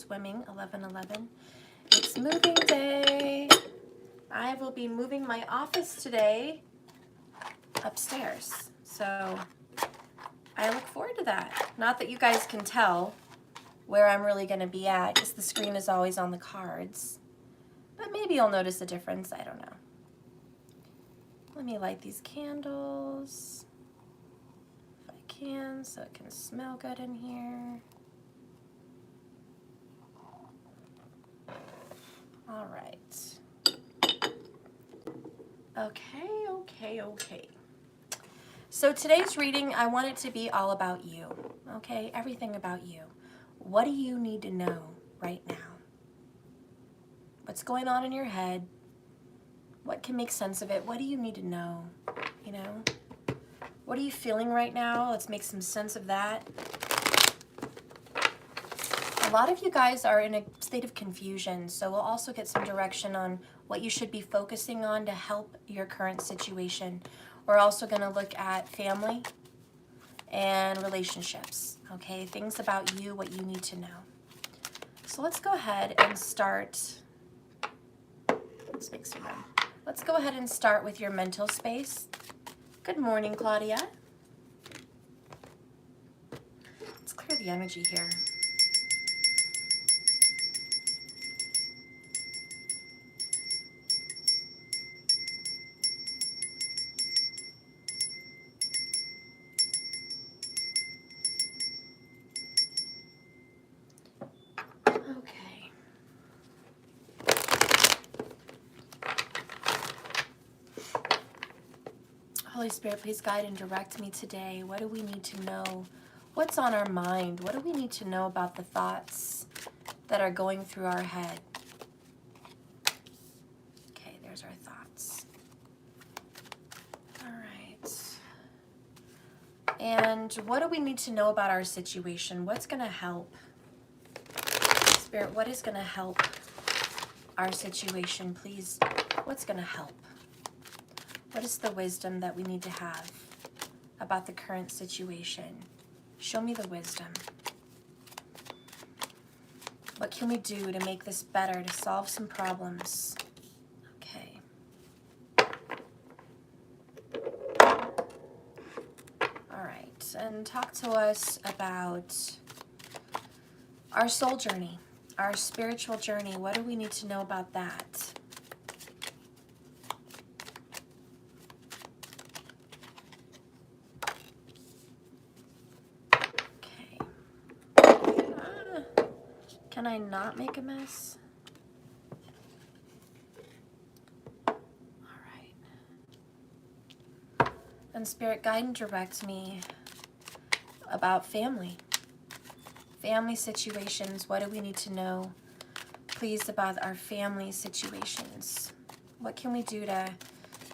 swimming, 11/11. It's moving day. I will be moving my office today upstairs. So I look forward to that. Not that you guys can tell where I'm really going to be at, because the screen is always on the cards. But maybe you'll notice a difference. I don't know. Let me light these candles if I can, so it can smell good in here. All right. Okay. So today's reading, I want it to be all about you, okay? Everything about you. What do you need to know right now? What's going on in your head? What can make sense of it? What do you need to know, you know? What are you feeling right now? Let's make some sense of that. A lot of you guys are in a state of confusion, so we'll also get some direction on what you should be focusing on to help your current situation. We're also going to look at family and relationships, okay? Things about you, what you need to know. So let's go ahead and start. Let's make some room. Let's go ahead and start with your mental space. Good morning, Claudia. Let's clear the energy here. Okay. Holy Spirit, please guide and direct me today. What do we need to know? What's on our mind? What do we need to know about the thoughts that are going through our head? Okay, there's our thoughts. All right. And what do we need to know about our situation? What's going to help? Spirit, what is going to help our situation, please? What's going to help? What is the wisdom that we need to have about the current situation? Show me the wisdom. What can we do to make this better, to solve some problems? Okay. All right, and talk to us about our soul journey, our spiritual journey. What do we need to know about that? Can I not make a mess? All right. And Spirit, guide and direct me about family. Family situations. What do we need to know, please, about our family situations? What can we do to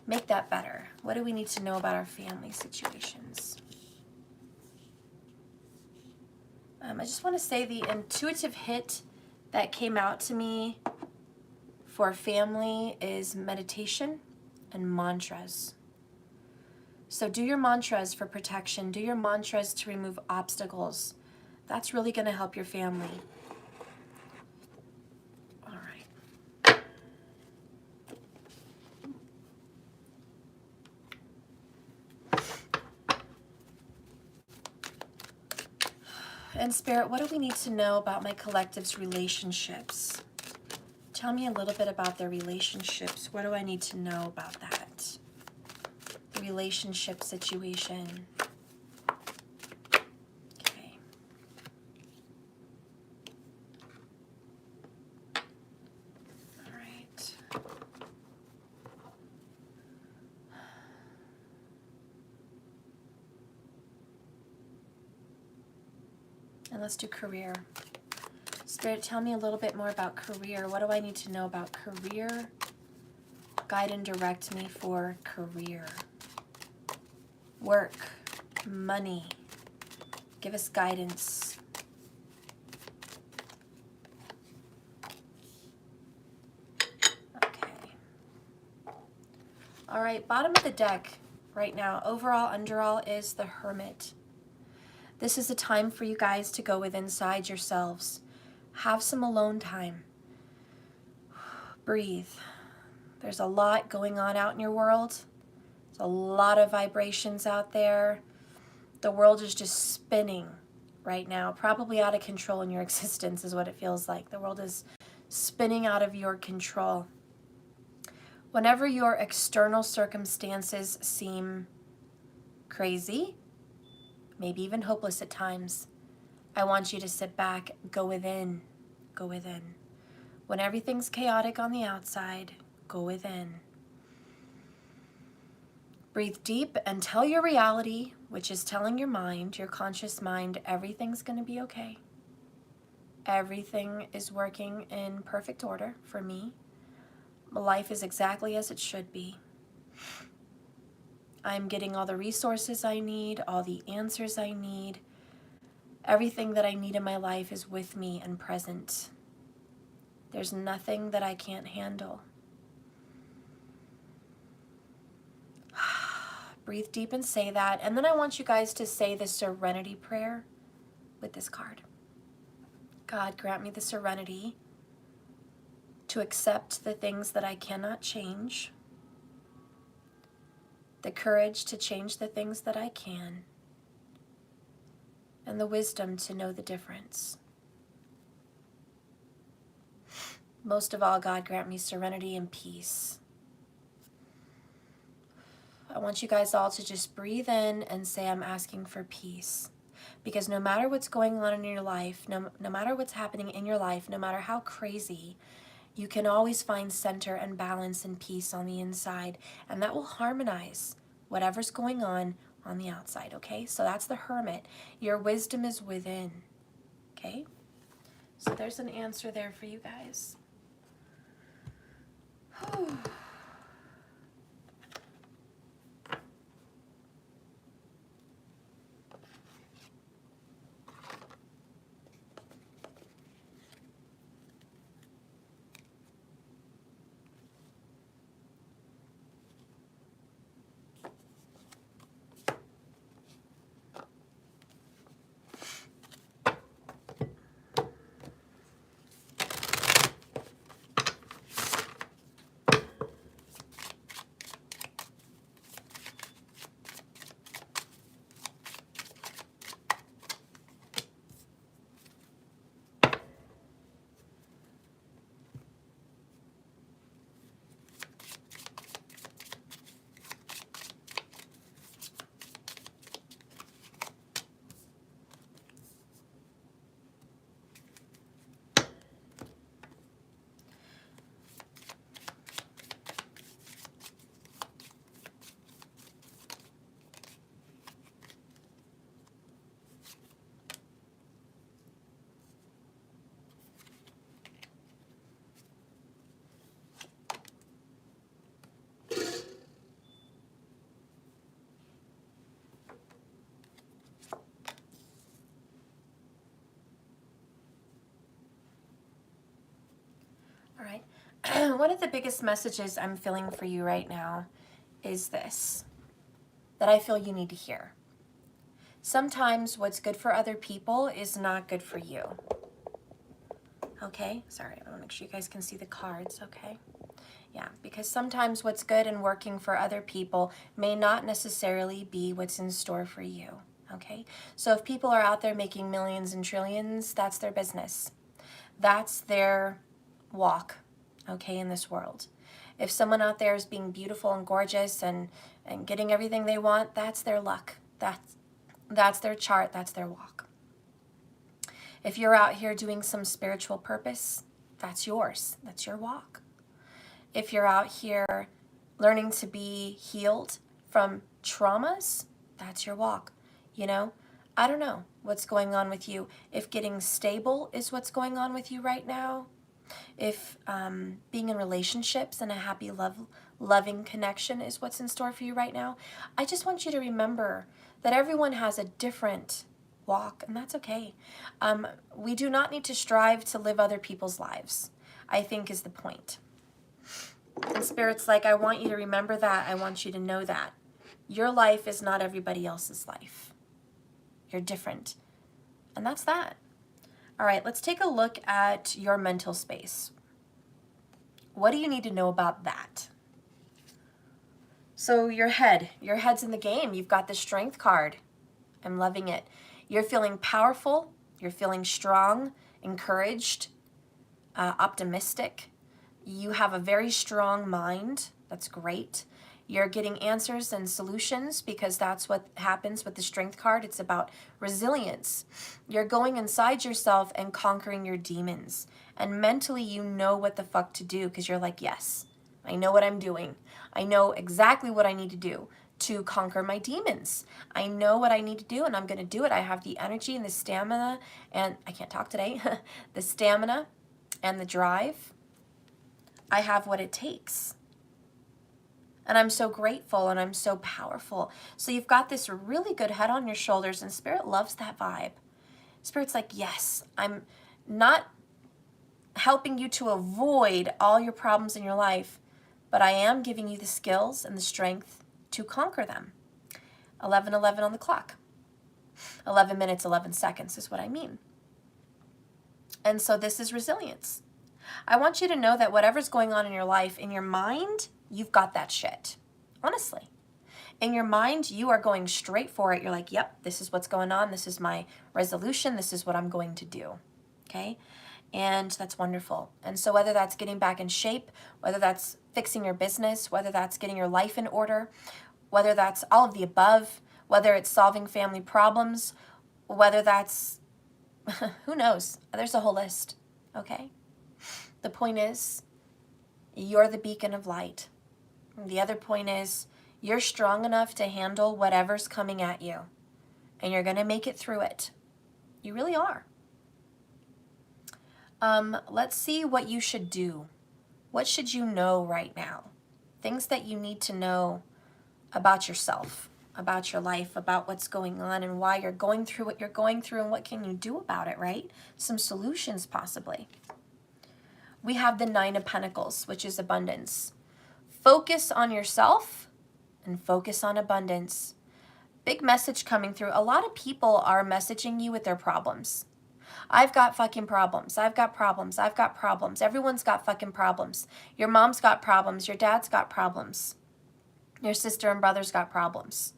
make that better? What do we need to know about our family situations? I just want to say the intuitive hit that came out to me for family is meditation and mantras. So do your mantras for protection. Do your mantras to remove obstacles. That's really going to help your family. All right. And Spirit, what do we need to know about my collective's relationships? Tell me a little bit about their relationships. What do I need to know about that? The relationship situation. Okay. All right. And let's do career. Spirit, tell me a little bit more about career. What do I need to know about career? Guide and direct me for career. Work, money. Give us guidance. Okay. All right, bottom of the deck right now, overall, underall is the Hermit. This is a time for you guys to go within inside yourselves. Have some alone time. Breathe. There's a lot going on out in your world. There's a lot of vibrations out there. The world is just spinning right now, probably out of control in your existence is what it feels like. The world is spinning out of your control. Whenever your external circumstances seem crazy, maybe even hopeless at times, I want you to sit back, go within, go within. When everything's chaotic on the outside, go within. Breathe deep and tell your reality, which is telling your mind, your conscious mind, everything's going to be okay. Everything is working in perfect order for me. Life is exactly as it should be. I'm getting all the resources I need, all the answers I need. Everything that I need in my life is with me and present. There's nothing that I can't handle. Breathe deep and say that. And then I want you guys to say the serenity prayer with this card. God, grant me the serenity to accept the things that I cannot change, the courage to change the things that I can, and the wisdom to know the difference. Most of all, God, grant me serenity and peace. I want you guys all to just breathe in and say, I'm asking for peace. Because no matter what's going on in your life, no matter what's happening in your life, no matter how crazy, you can always find center and balance and peace on the inside. And that will harmonize whatever's going on the outside, okay? So that's the Hermit. Your wisdom is within, okay? So there's an answer there for you guys. Whew. All right. One of the biggest messages I'm feeling for you right now is this, that I feel you need to hear. Sometimes what's good for other people is not good for you. Okay? Sorry, I want to make sure you guys can see the cards, okay? Yeah, because sometimes what's good and working for other people may not necessarily be what's in store for you, okay? So if people are out there making millions and trillions, that's their business. That's their walk, okay, in this world. If someone out there is being beautiful and gorgeous and getting everything they want, that's their luck. That's their chart, that's their walk. If you're out here doing some spiritual purpose, that's yours, that's your walk. If you're out here learning to be healed from traumas, that's your walk. You know, I don't know what's going on with you. If getting stable is what's going on with you right now, if being in relationships and a happy, loving connection is what's in store for you right now, I just want you to remember that everyone has a different walk, and that's okay. We do not need to strive to live other people's lives, I think is the point. And Spirit's like, I want you to remember that. I want you to know that. Your life is not everybody else's life. You're different. And that's that. All right, let's take a look at your mental space. What do you need to know about that? So your head's in the game. You've got the strength card. I'm loving it. You're feeling powerful. You're feeling strong, encouraged, optimistic. You have a very strong mind. That's great. You're getting answers and solutions because that's what happens with the strength card. It's about resilience. You're going inside yourself and conquering your demons. And mentally, you know what the fuck to do because you're like, yes, I know what I'm doing. I know exactly what I need to do to conquer my demons. I know what I need to do and I'm going to do it. I have the energy and the stamina, and I can't talk today, the stamina and the drive. I have what it takes. And I'm so grateful and I'm so powerful. So you've got this really good head on your shoulders, and Spirit loves that vibe. Spirit's like, yes, I'm not helping you to avoid all your problems in your life, but I am giving you the skills and the strength to conquer them. 11:11 on the clock. 11 minutes, 11 seconds is what I mean. And so this is resilience. I want you to know that whatever's going on in your life, in your mind, you've got that shit. Honestly. In your mind, you are going straight for it. You're like, yep, this is what's going on. This is my resolution. This is what I'm going to do. Okay? And that's wonderful. And so whether that's getting back in shape, whether that's fixing your business, whether that's getting your life in order, whether that's all of the above, whether it's solving family problems, whether that's, who knows? There's a whole list. Okay? The point is, you're the beacon of light. And the other point is, you're strong enough to handle whatever's coming at you. And you're going to make it through it. You really are. Let's see what you should do. What should you know right now? Things that you need to know about yourself, about your life, about what's going on and why you're going through what you're going through and what can you do about it, right? Some solutions possibly. We have the 9 of Pentacles, which is abundance. Focus on yourself and focus on abundance. Big message coming through. A lot of people are messaging you with their problems. I've got fucking problems. I've got problems. I've got problems. Everyone's got fucking problems. Your mom's got problems. Your dad's got problems. Your sister and brother's got problems.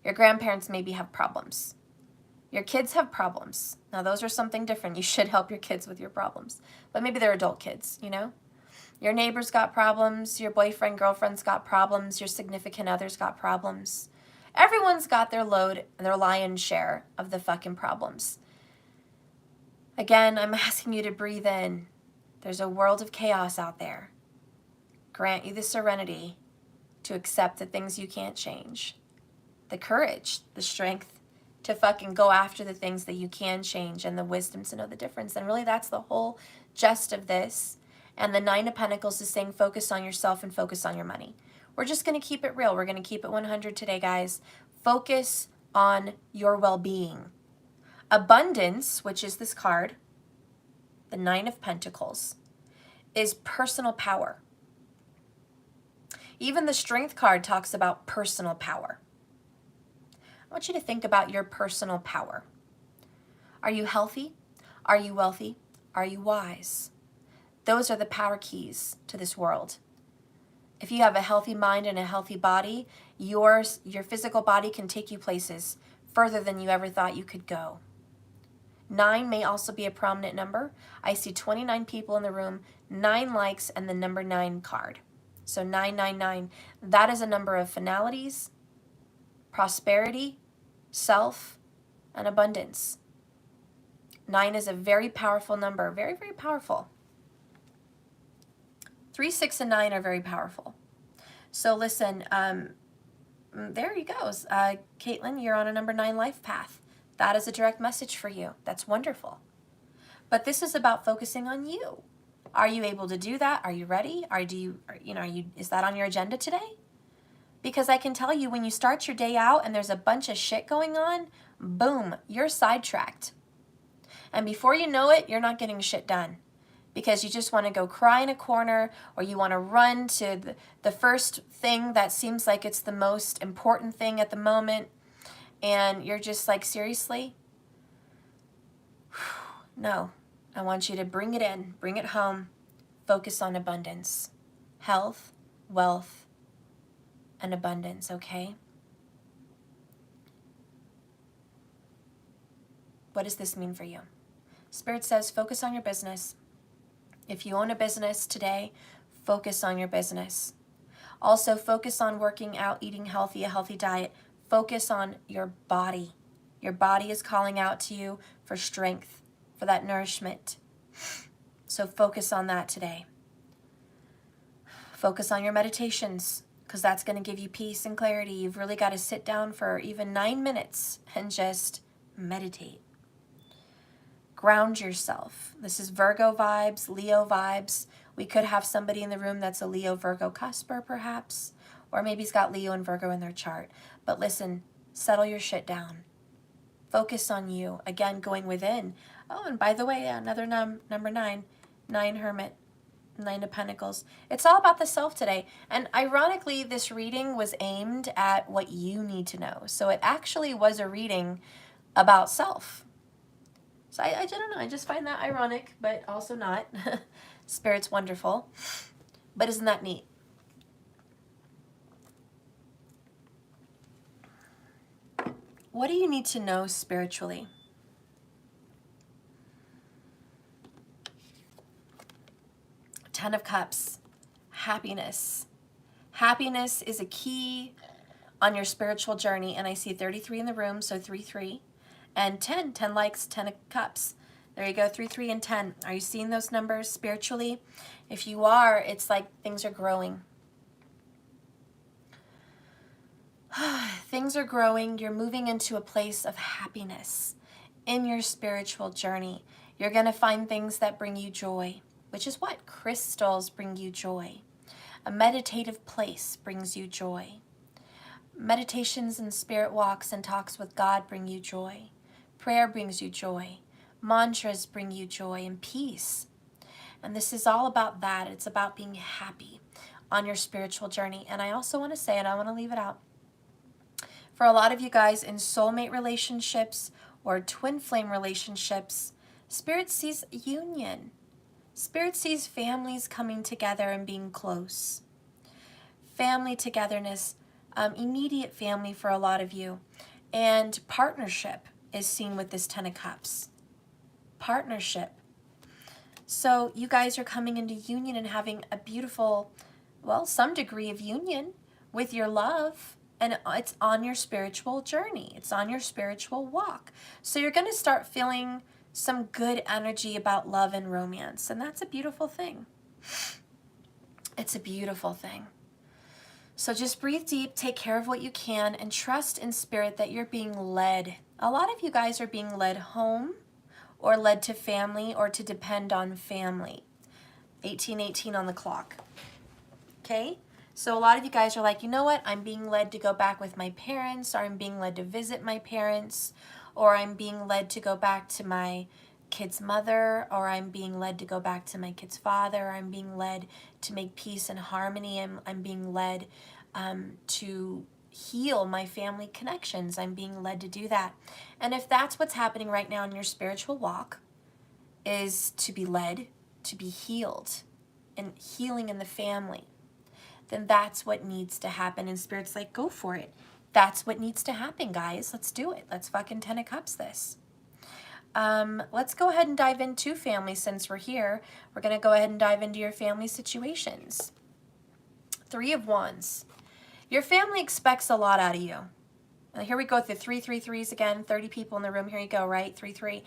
Your grandparents maybe have problems. Your kids have problems. Now, those are something different. You should help your kids with your problems. But maybe they're adult kids, you know? Your neighbor's got problems. Your boyfriend, girlfriend's got problems. Your significant other's got problems. Everyone's got their load and their lion's share of the fucking problems. Again, I'm asking you to breathe in. There's a world of chaos out there. Grant you the serenity to accept the things you can't change. The courage, the strength to fucking go after the things that you can change, and the wisdom to know the difference. And really that's the whole gist of this. And the 9 of Pentacles is saying focus on yourself and focus on your money. We're just going to keep it real. We're going to keep it 100 today, guys. Focus on your well-being. Abundance, which is this card, the 9 of Pentacles, is personal power. Even the Strength card talks about personal power. I want you to think about your personal power. Are you healthy? Are you wealthy? Are you wise? Those are the power keys to this world. If you have a healthy mind and a healthy body, your physical body can take you places further than you ever thought you could go. 9 may also be a prominent number. I see 29 people in the room, 9 likes, and the number 9 card. So 999, that is a number of finalities, prosperity, self, and abundance. 9 is a very powerful number, very, very powerful. 3, 6, and 9 are very powerful. So listen, there you go. Caitlin, you're on a number 9 life path. That is a direct message for you. That's wonderful. But this is about focusing on you. Are you able to do that? Are you ready? Is that on your agenda today? Because I can tell you, when you start your day out and there's a bunch of shit going on, boom, you're sidetracked. And before you know it, you're not getting shit done. Because you just want to go cry in a corner, or you want to run to the first thing that seems like it's the most important thing at the moment. And you're just like, seriously? No, I want you to bring it in, bring it home. Focus on abundance, health, wealth, and abundance, okay? What does this mean for you? Spirit says focus on your business. If you own a business today, focus on your business. Also, focus on working out, eating healthy, a healthy diet. Focus on your body. Your body is calling out to you for strength, for that nourishment. So focus on that today. Focus on your meditations, because that's going to give you peace and clarity. You've really got to sit down for even 9 minutes and just meditate. Ground yourself. This is Virgo vibes, Leo vibes. We could have somebody in the room that's a Leo Virgo cusper perhaps, or maybe he's got Leo and Virgo in their chart. But listen, settle your shit down. Focus on you. Again, going within. Oh, and by the way, another number 9, 9 Hermit, 9 of Pentacles. It's all about the self today. And ironically, this reading was aimed at what you need to know. So it actually was a reading about self. So I don't know, I just find that ironic, but also not. Spirit's wonderful. But isn't that neat? What do you need to know spiritually? Ten of Cups, happiness. Happiness is a key on your spiritual journey, and I see 33 in the room, so 3-3. And 10 likes, 10 of Cups. There you go, 3, 3, and 10. Are you seeing those numbers spiritually? If you are, it's like things are growing. Things are growing. You're moving into a place of happiness in your spiritual journey. You're going to find things that bring you joy, which is what? Crystals bring you joy. A meditative place brings you joy. Meditations and spirit walks and talks with God bring you joy. Prayer brings you joy. Mantras bring you joy and peace. And this is all about that. It's about being happy on your spiritual journey. And I also want to say, and I want to leave it out, for a lot of you guys in soulmate relationships or twin flame relationships, Spirit sees union. Spirit sees families coming together and being close. Family togetherness, immediate family for a lot of you. And partnership is seen with this 10 of Cups. Partnership. So you guys are coming into union and having a beautiful, well, some degree of union with your love. And it's on your spiritual journey. It's on your spiritual walk. So you're going to start feeling some good energy about love and romance. And that's a beautiful thing. It's a beautiful thing. So just breathe deep, take care of what you can, and trust in Spirit that you're being led. A lot of you guys are being led home or led to family or to depend on family. 18:18 on the clock. Okay? So a lot of you guys are like, you know what? I'm being led to go back with my parents, or I'm being led to visit my parents, or I'm being led to go back to my kid's mother, or I'm being led to go back to my kid's father, or I'm being led to make peace and harmony, I'm being led to heal my family connections. I'm being led to do that. And if that's what's happening right now in your spiritual walk, is to be led, to be healed, and healing in the family, then that's what needs to happen. And Spirit's like, go for it. That's what needs to happen, guys. Let's do it. Let's fucking 10 of Cups this. Let's go ahead and dive into family since we're here. We're going to go ahead and dive into your family situations. 3 of Wands. Your family expects a lot out of you. Here we go with the 3, 3, 3s again. 30 people in the room. Here you go, right? 3, 3.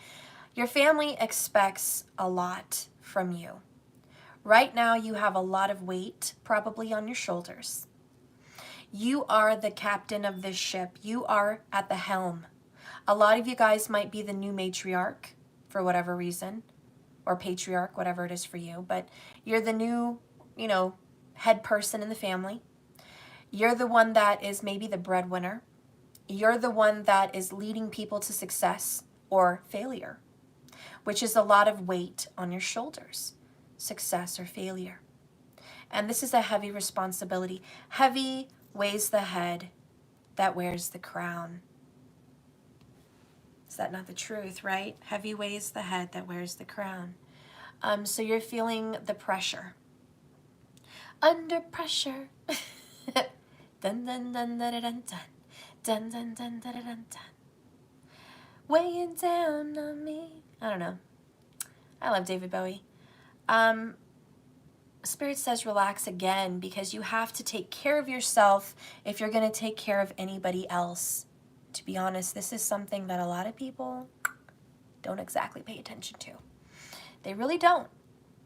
Your family expects a lot from you. Right now, you have a lot of weight probably on your shoulders. You are the captain of this ship. You are at the helm. A lot of you guys might be the new matriarch for whatever reason, or patriarch, whatever it is for you, but you're the new, head person in the family. You're the one that is maybe the breadwinner. You're the one that is leading people to success or failure, which is a lot of weight on your shoulders. Success or failure. And this is a heavy responsibility. Heavy weighs the head that wears the crown. Is that not the truth, right? Heavy weighs the head that wears the crown. So you're feeling the pressure. Under pressure. Dun dun dun dun dun dun dun dun dun dun dun dun. Weighing down on me. I don't know. I love David Bowie. Spirit says relax again, because you have to take care of yourself if you're going to take care of anybody else. To be honest, this is something that a lot of people don't exactly pay attention to. They really don't,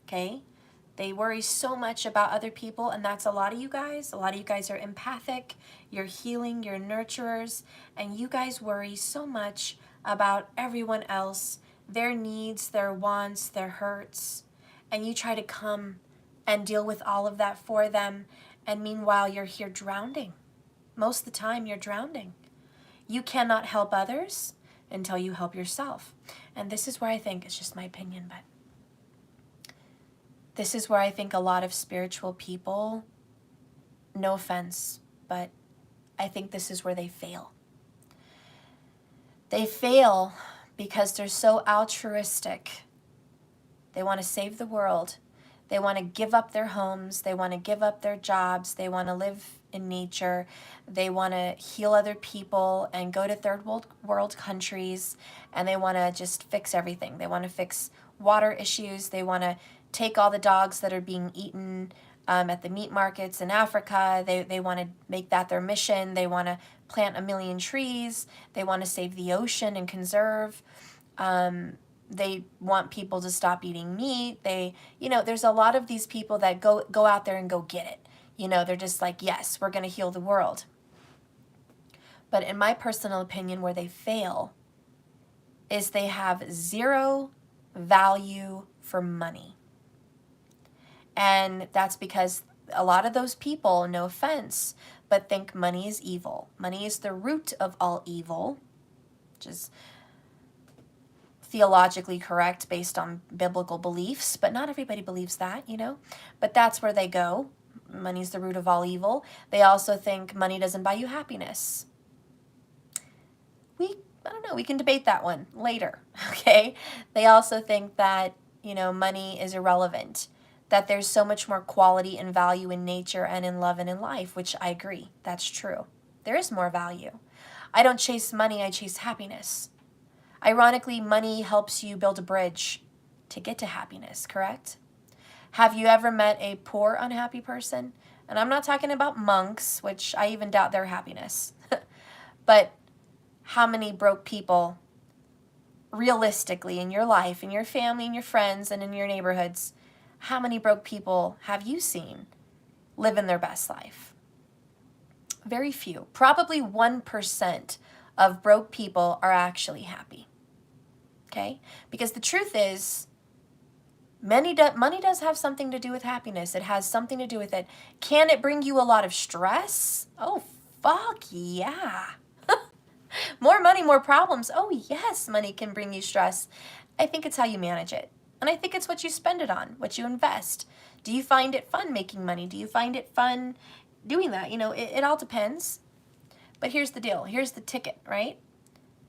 okay? They worry so much about other people, and that's a lot of you guys. A lot of you guys are empathic, you're healing, you're nurturers, and you guys worry so much about everyone else, their needs, their wants, their hurts, and you try to come and deal with all of that for them, and meanwhile you're here drowning. Most of the time you're drowning. You cannot help others until you help yourself. And this is where I think, it's just my opinion, but this is where I think a lot of spiritual people, no offense, but I think this is where they fail. They fail because they're so altruistic. They want to save the world. They want to give up their homes. They want to give up their jobs. They want to live in nature. They want to heal other people and go to third world countries, and they want to just fix everything. They want to fix water issues. They want to take all the dogs that are being eaten at the meat markets in Africa. They want to make that their mission. They want to plant 1 million trees. They want to save the ocean and conserve. They want people to stop eating meat. There's a lot of these people that go out there and go get it. They're just like, yes, we're going to heal the world. But in my personal opinion, where they fail is they have zero value for money. And that's because a lot of those people, no offense, but think money is evil. Money is the root of all evil, which is theologically correct based on biblical beliefs, but not everybody believes that, But that's where they go. Money's the root of all evil. They also think money doesn't buy you happiness. I don't know, we can debate that one later, okay? They also think that, money is irrelevant, that there's so much more quality and value in nature and in love and in life, which I agree, that's true. There is more value. I don't chase money, I chase happiness. Ironically, money helps you build a bridge to get to happiness, correct? Have you ever met a poor, unhappy person? And I'm not talking about monks, which I even doubt their happiness. But how many broke people, realistically, in your life, in your family, in your friends, and in your neighborhoods, how many broke people have you seen living their best life? Very few. Probably 1% of broke people are actually happy. Okay? Because the truth is, money does have something to do with happiness. It has something to do with it. Can it bring you a lot of stress? Oh, fuck yeah. More money, more problems. Oh, yes, money can bring you stress. I think it's how you manage it. And I think it's what you spend it on, what you invest. Do you find it fun making money? Do you find it fun doing that? It all depends. But here's the deal. Here's the ticket, right?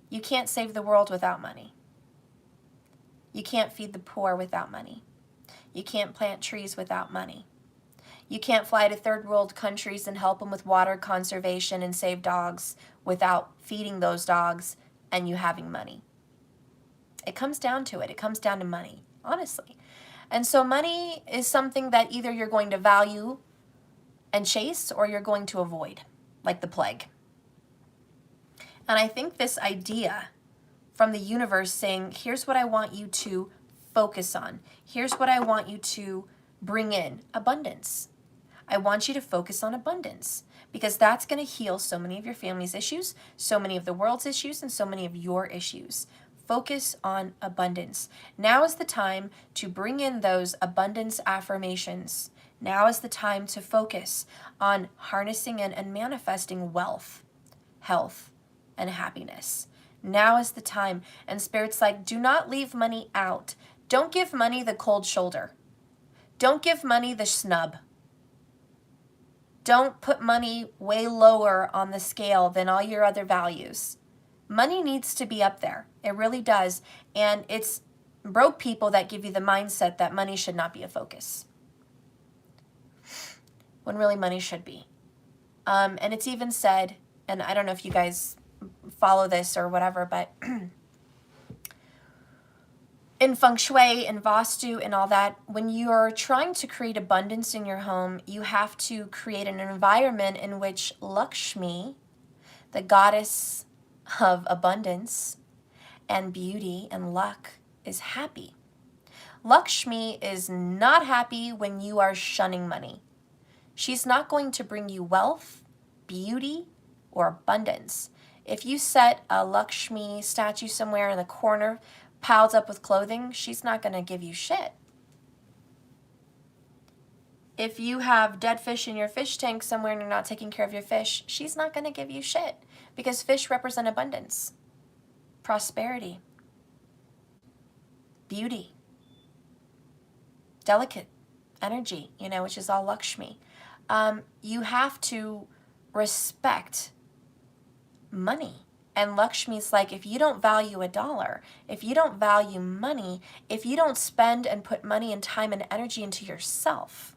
You can't save the world without money. You can't feed the poor without money. You can't plant trees without money. You can't fly to third world countries and help them with water conservation and save dogs without feeding those dogs and you having money. It comes down to it. It comes down to money, honestly. And so money is something that either you're going to value and chase or you're going to avoid, like the plague. And I think this idea from the universe saying, here's what I want you to focus on. Here's what I want you to bring in, abundance. I want you to focus on abundance because that's going to heal so many of your family's issues, so many of the world's issues, and so many of your issues. Focus on abundance. Now is the time to bring in those abundance affirmations. Now is the time to focus on harnessing and manifesting wealth, health, and happiness. Now is the time. And Spirit's like, do not leave money out. Don't give money the cold shoulder. Don't give money the snub. Don't put money way lower on the scale than all your other values. Money needs to be up there. It really does. And it's broke people that give you the mindset that money should not be a focus, when really money should be. And it's even said, and I don't know if you guys follow this or whatever, but in feng shui and vastu and all that, when you're trying to create abundance in your home, you have to create an environment in which Lakshmi, the goddess of abundance and beauty and luck, is happy. Lakshmi is not happy when you are shunning money. She's not going to bring you wealth, beauty, or abundance. If you set a Lakshmi statue somewhere in the corner, piled up with clothing, she's not going to give you shit. If you have dead fish in your fish tank somewhere and you're not taking care of your fish, she's not going to give you shit, because fish represent abundance, prosperity, beauty, delicate energy, which is all Lakshmi. You have to respect money. And Lakshmi's like, if you don't value $1, if you don't value money, if you don't spend and put money and time and energy into yourself,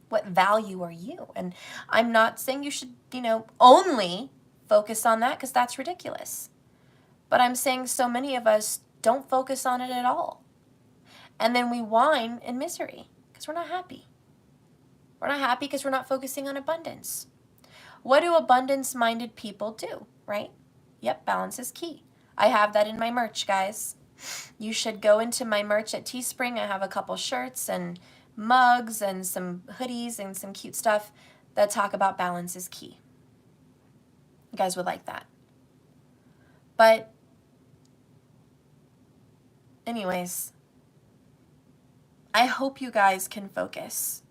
what value are you? And I'm not saying you should, only focus on that, because that's ridiculous. But I'm saying so many of us don't focus on it at all. And then we whine in misery because we're not happy. We're not happy because we're not focusing on abundance. What do abundance-minded people do, right? Yep, balance is key. I have that in my merch, guys. You should go into my merch at Teespring. I have a couple shirts and mugs and some hoodies and some cute stuff that talk about balance is key. You guys would like that. But anyways, I hope you guys can focus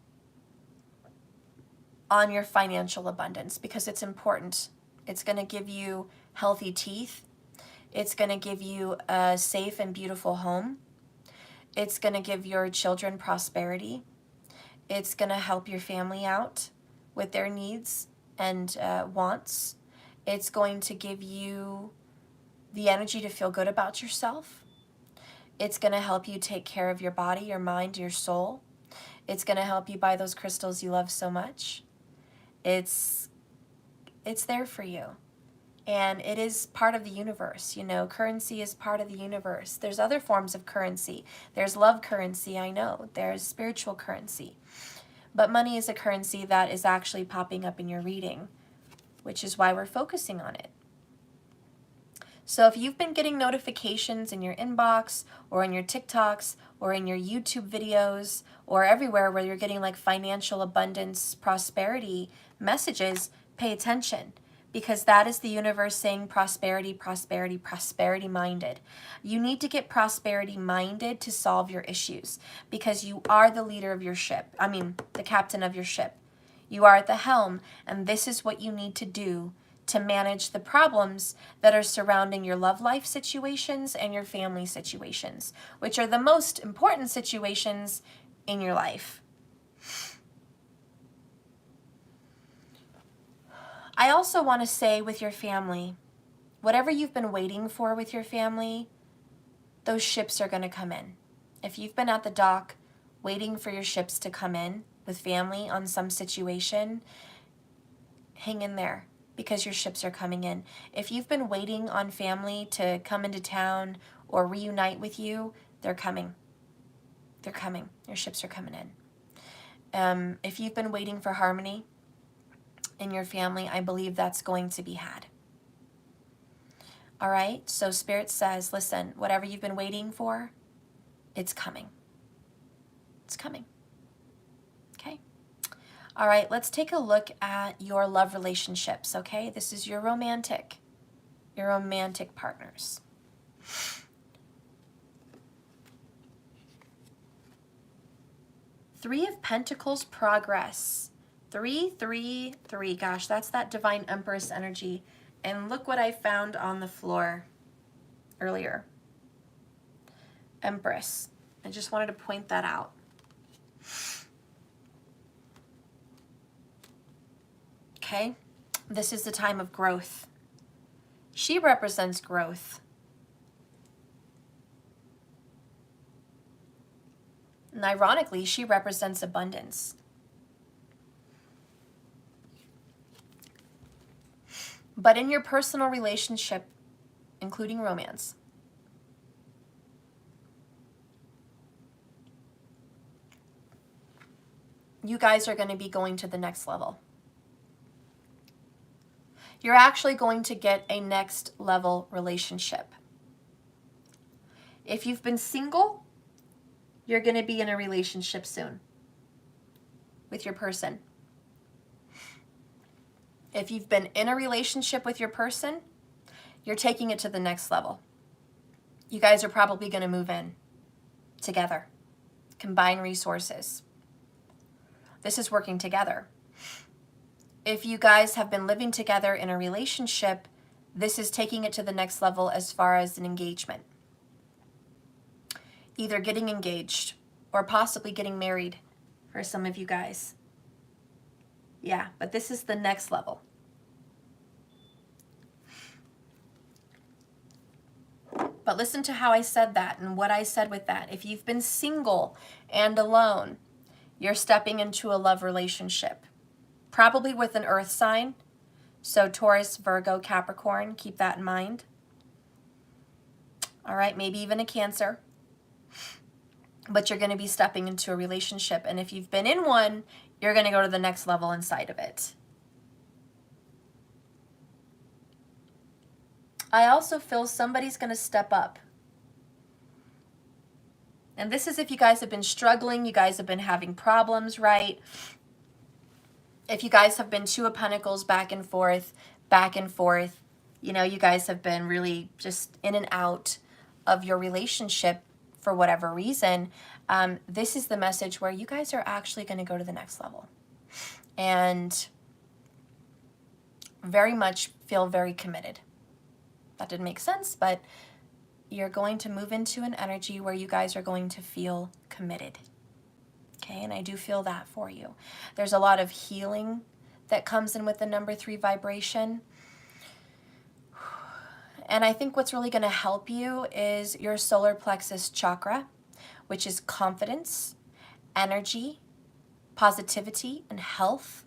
on your financial abundance, because it's important. It's going to give you healthy teeth. It's going to give you a safe and beautiful home. It's going to give your children prosperity. It's going to help your family out with their needs and wants. It's going to give you the energy to feel good about yourself. It's going to help you take care of your body, your mind, your soul. It's going to help you buy those crystals you love so much. It's there for you. And it is part of the universe. Currency is part of the universe. There's other forms of currency. There's love currency, I know. There's spiritual currency. But money is a currency that is actually popping up in your reading, which is why we're focusing on it. So if you've been getting notifications in your inbox or in your TikToks or in your YouTube videos or everywhere where you're getting like financial abundance, prosperity messages, pay attention, because that is the universe saying prosperity, prosperity, prosperity minded. You need to get prosperity minded to solve your issues, because you are the leader of your ship. The captain of your ship. You are at the helm, and this is what you need to do to manage the problems that are surrounding your love life situations and your family situations, which are the most important situations in your life. I also want to say with your family, whatever you've been waiting for with your family, those ships are going to come in. If you've been at the dock waiting for your ships to come in with family on some situation, hang in there, because your ships are coming in. If you've been waiting on family to come into town or reunite with you, they're coming. They're coming. Your ships are coming in. If you've been waiting for harmony in your family, I believe that's going to be had. All right? So Spirit says, listen, whatever you've been waiting for, it's coming. It's coming. Okay? All right, let's take a look at your love relationships, okay? This is your romantic partners. Three of Pentacles progress. 3, 3, 3. Gosh, that's that Divine Empress energy. And look what I found on the floor earlier. Empress. I just wanted to point that out. Okay? This is the time of growth. She represents growth. And ironically, she represents abundance. But in your personal relationship, including romance, you guys are going to be going to the next level. You're actually going to get a next level relationship. If you've been single, you're going to be in a relationship soon with your person. If you've been in a relationship with your person, you're taking it to the next level. You guys are probably going to move in together, combine resources. This is working together. If you guys have been living together in a relationship, this is taking it to the next level as far as an engagement. Either getting engaged or possibly getting married for some of you guys. Yeah, but this is the next level. But listen to how I said that and what I said with that. If you've been single and alone, you're stepping into a love relationship. Probably with an earth sign. So Taurus, Virgo, Capricorn, keep that in mind. All right, maybe even a Cancer. But you're going to be stepping into a relationship. And if you've been in one, you're going to go to the next level inside of it. I also feel somebody's going to step up. And this is if you guys have been struggling, you guys have been having problems, right? If you guys have been Two of Pentacles back and forth, you know, you guys have been really just in and out of your relationship for whatever reason, this is the message where you guys are actually going to go to the next level. And very much feel very committed. That didn't make sense, but you're going to move into an energy where you guys are going to feel committed. Okay, and I do feel that for you. There's a lot of healing that comes in with the number 3 vibration. And I think what's really going to help you is your solar plexus chakra, which is confidence, energy, positivity, and health.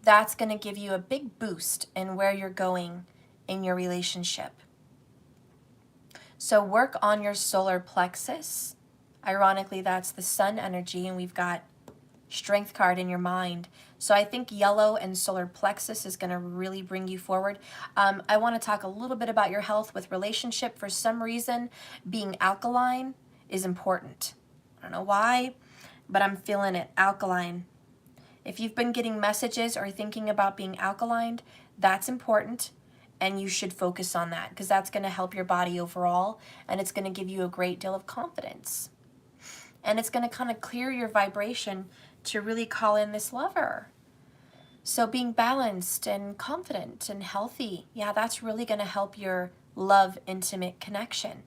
That's going to give you a big boost in where you're going in your relationship. So work on your solar plexus. Ironically, that's the sun energy, and we've got strength card in your mind. So I think yellow and solar plexus is going to really bring you forward. I want to talk a little bit about your health with relationship. For some reason, being alkaline is important. I don't know why, but I'm feeling it. Alkaline. If you've been getting messages or thinking about being alkaline, that's important. And you should focus on that because that's going to help your body overall. And it's going to give you a great deal of confidence. And it's going to kind of clear your vibration to really call in this lover. So being balanced and confident and healthy, yeah, that's really going to help your love intimate connection.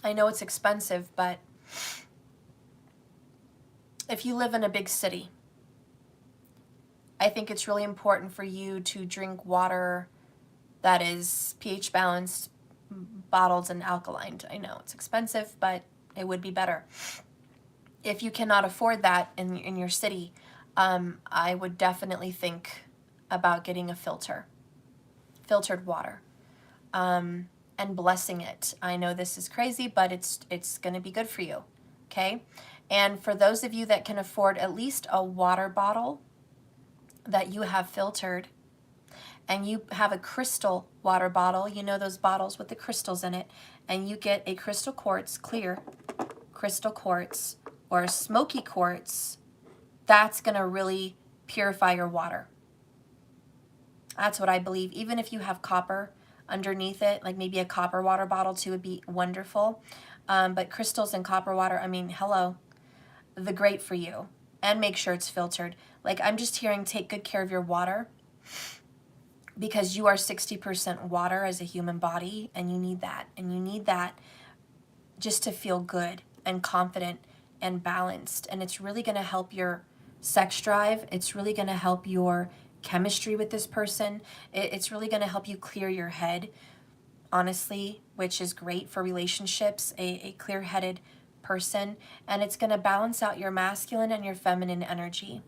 I know it's expensive, but if you live in a big city, I think it's really important for you to drink water that is pH balanced, bottled and alkaline. I know it's expensive, but it would be better. If you cannot afford that in your city, I would definitely think about getting a filtered water, and blessing it. I know this is crazy, but it's going to be good for you, okay? And for those of you that can afford at least a water bottle that you have filtered, and you have a crystal water bottle, you know those bottles with the crystals in it, and you get a crystal quartz, clear crystal quartz, or a smoky quartz, that's going to really purify your water. That's what I believe. Even if you have copper underneath it, like maybe a copper water bottle too would be wonderful. But crystals and copper water, I mean, hello, the great for you. And make sure it's filtered. Like, I'm just hearing, take good care of your water, because you are 60% water as a human body, and you need that. And you need that just to feel good and confident and balanced. And it's really going to help your sex drive. It's really going to help your chemistry with this person. It's really going to help you clear your head, honestly, which is great for relationships, a clear-headed person. And it's going to balance out your masculine and your feminine energy.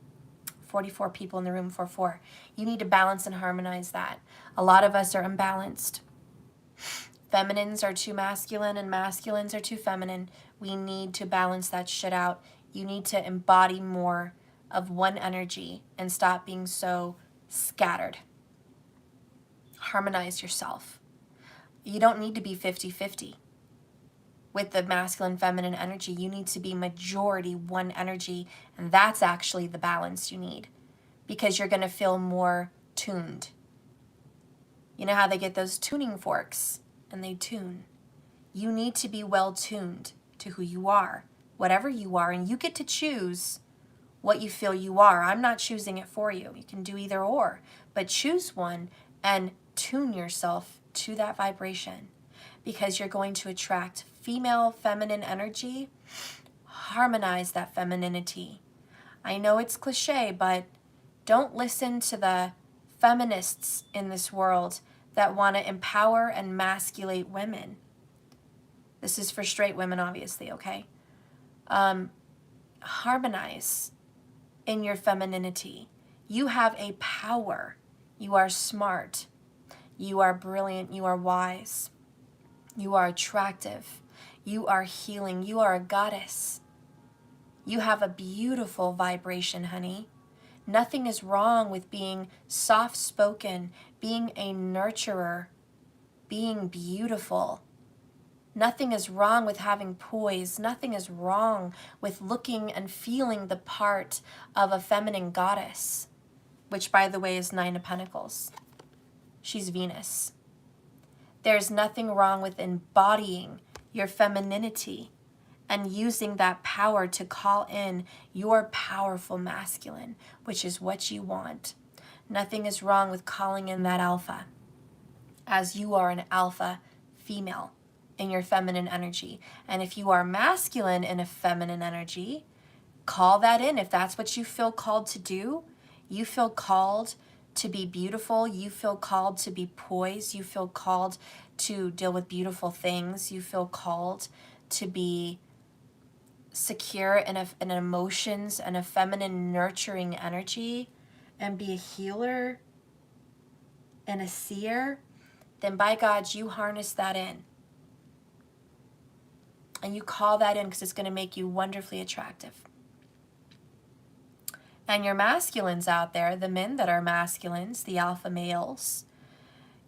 44 people in the room, 4-4. You need to balance and harmonize that. A lot of us are imbalanced. Feminines are too masculine and masculines are too feminine. We need to balance that shit out. You need to embody more of one energy and stop being so scattered. Harmonize yourself. You don't need to be 50-50. With the masculine feminine energy, you need to be majority one energy, and that's actually the balance you need, because you're going to feel more tuned. You know how they get those tuning forks and they tune? You need to be well tuned to who you are, whatever you are, and you get to choose what you feel you are. I'm not choosing it for you. You can do either or, but choose one and tune yourself to that vibration, because you're going to attract female feminine energy. Harmonize that femininity. I know it's cliche, but don't listen to the feminists in this world that want to empower and masculate women. This is for straight women, obviously, okay? Harmonize in your femininity. You have a power. You are smart. You are brilliant. You are wise. You are attractive. You are healing. You are a goddess. You have a beautiful vibration, honey. Nothing is wrong with being soft-spoken, being a nurturer, being beautiful. Nothing is wrong with having poise. Nothing is wrong with looking and feeling the part of a feminine goddess, which, by the way, is 9 of Pentacles. She's Venus. There's nothing wrong with embodying your femininity and using that power to call in your powerful masculine, which is what you want. Nothing is wrong with calling in that alpha, as you are an alpha female in your feminine energy. And if you are masculine in a feminine energy, call that in. If that's what you feel called to do, you feel called to be beautiful, you feel called to be poised, you feel called to deal with beautiful things, you feel called to be secure in emotions and a feminine nurturing energy and be a healer and a seer, then by God, you harness that in. And you call that in, because it's going to make you wonderfully attractive. And your masculines out there, the men that are masculines, the alpha males,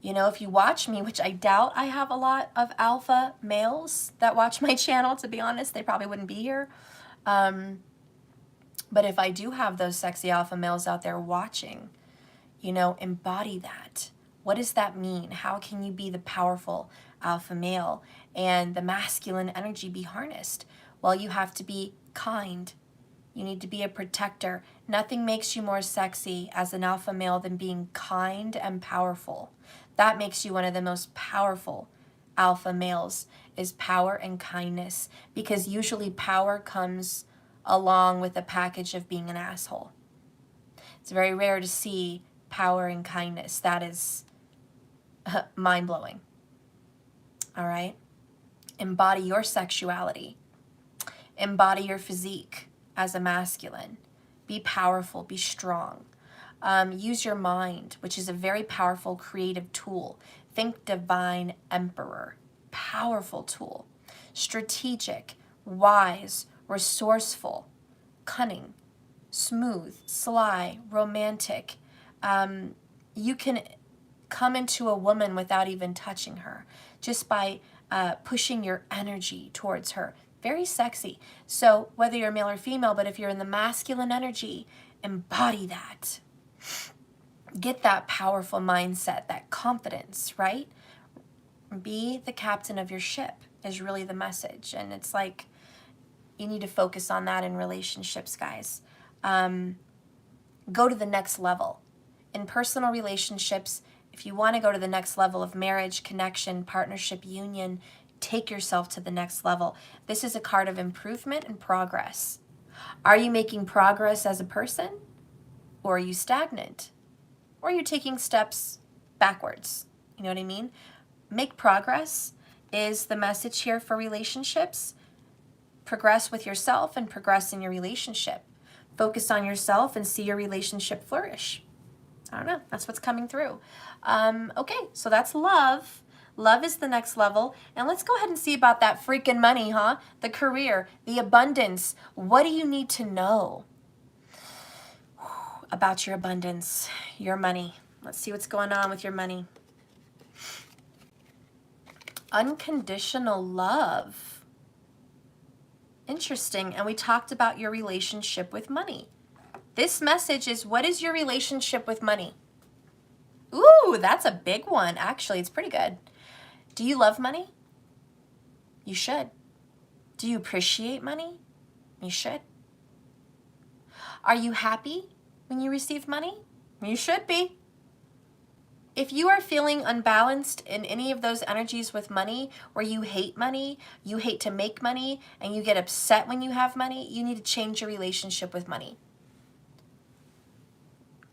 you know, if you watch me, which I doubt I have a lot of alpha males that watch my channel, to be honest, they probably wouldn't be here. But if I do have those sexy alpha males out there watching, you know, embody that. What does that mean? How can you be the powerful alpha male and the masculine energy be harnessed? Well, you have to be kind. You need to be a protector. Nothing makes you more sexy as an alpha male than being kind and powerful. That makes you one of the most powerful alpha males, is power and kindness, because usually power comes along with a package of being an asshole. It's very rare to see power and kindness. That is mind-blowing. All right? Embody your sexuality. Embody your physique as a masculine. Be powerful, be strong. Use your mind, which is a very powerful creative tool. Think divine emperor, powerful tool. Strategic, wise, resourceful, cunning, smooth, sly, romantic. You can come into a woman without even touching her, just by pushing your energy towards her. Very sexy. So whether you're male or female, but if you're in the masculine energy, embody that. Get that powerful mindset, that confidence, right? Be the captain of your ship is really the message. And it's like, you need to focus on that in relationships, guys. Go to the next level. In personal relationships, if you want to go to the next level of marriage, connection, partnership, union, take yourself to the next level. This is a card of improvement and progress. Are you making progress as a person? Or are you stagnant? Or are you taking steps backwards? You know what I mean? Make progress is the message here for relationships. Progress with yourself and progress in your relationship. Focus on yourself and see your relationship flourish. I don't know. That's what's coming through. Okay, so that's love. Love is the next level. And let's go ahead and see about that freaking money, huh? The career, the abundance. What do you need to know about your abundance, your money? Let's see what's going on with your money. Unconditional love. Interesting. And we talked about your relationship with money. This message is, what is your relationship with money? Ooh, that's a big one. Actually, it's pretty good. Do you love money? You should. Do you appreciate money? You should. Are you happy when you receive money? You should be. If you are feeling unbalanced in any of those energies with money, where you hate to make money, and you get upset when you have money, you need to change your relationship with money.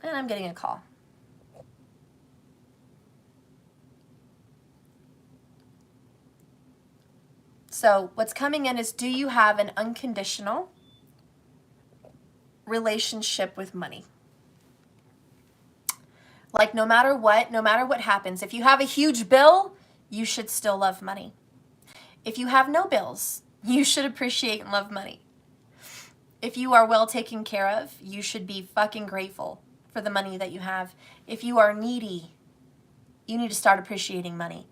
And I'm getting a call. So what's coming in is, do you have an unconditional relationship with money? Like no matter what happens, if you have a huge bill, you should still love money. If you have no bills, you should appreciate and love money. If you are well taken care of, you should be fucking grateful for the money that you have. If you are needy, you need to start appreciating money.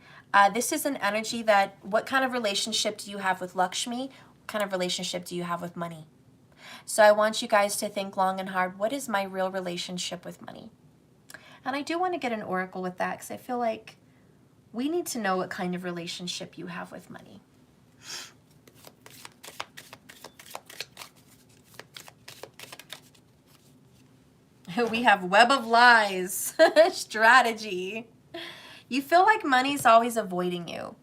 This is an energy that, what kind of relationship do you have with Lakshmi? What kind of relationship do you have with money? So I want you guys to think long and hard, what is my real relationship with money? And I do want to get an oracle with that, because I feel like we need to know what kind of relationship you have with money. We have web of lies, strategy. You feel like money's always avoiding you.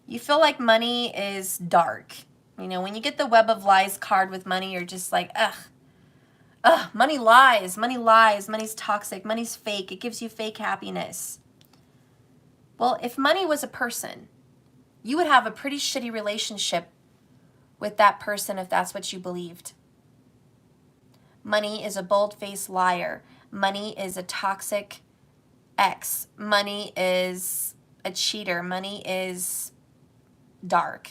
You feel like money is dark. You know, when you get the web of lies card with money, you're just like, ugh, money lies, money's toxic, money's fake, it gives you fake happiness. Well, if money was a person, you would have a pretty shitty relationship with that person if that's what you believed. Money is a bold-faced liar. Money is a toxic ex. Money is a cheater. Money is dark.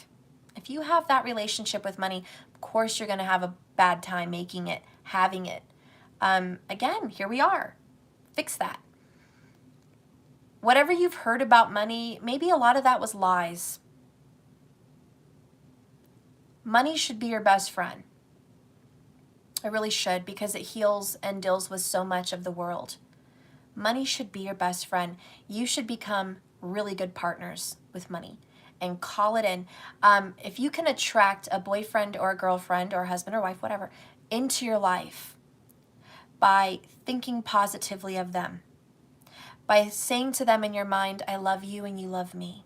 If you have that relationship with money, of course you're going to have a bad time making it, having it. Again, here we are. Fix that. Whatever you've heard about money, maybe a lot of that was lies. Money should be your best friend. It really should, because it heals and deals with so much of the world. Money should be your best friend. You should become really good partners with money and call it in. If you can attract a boyfriend or a girlfriend or a husband or wife, whatever, into your life by thinking positively of them, by saying to them in your mind, I love you and you love me,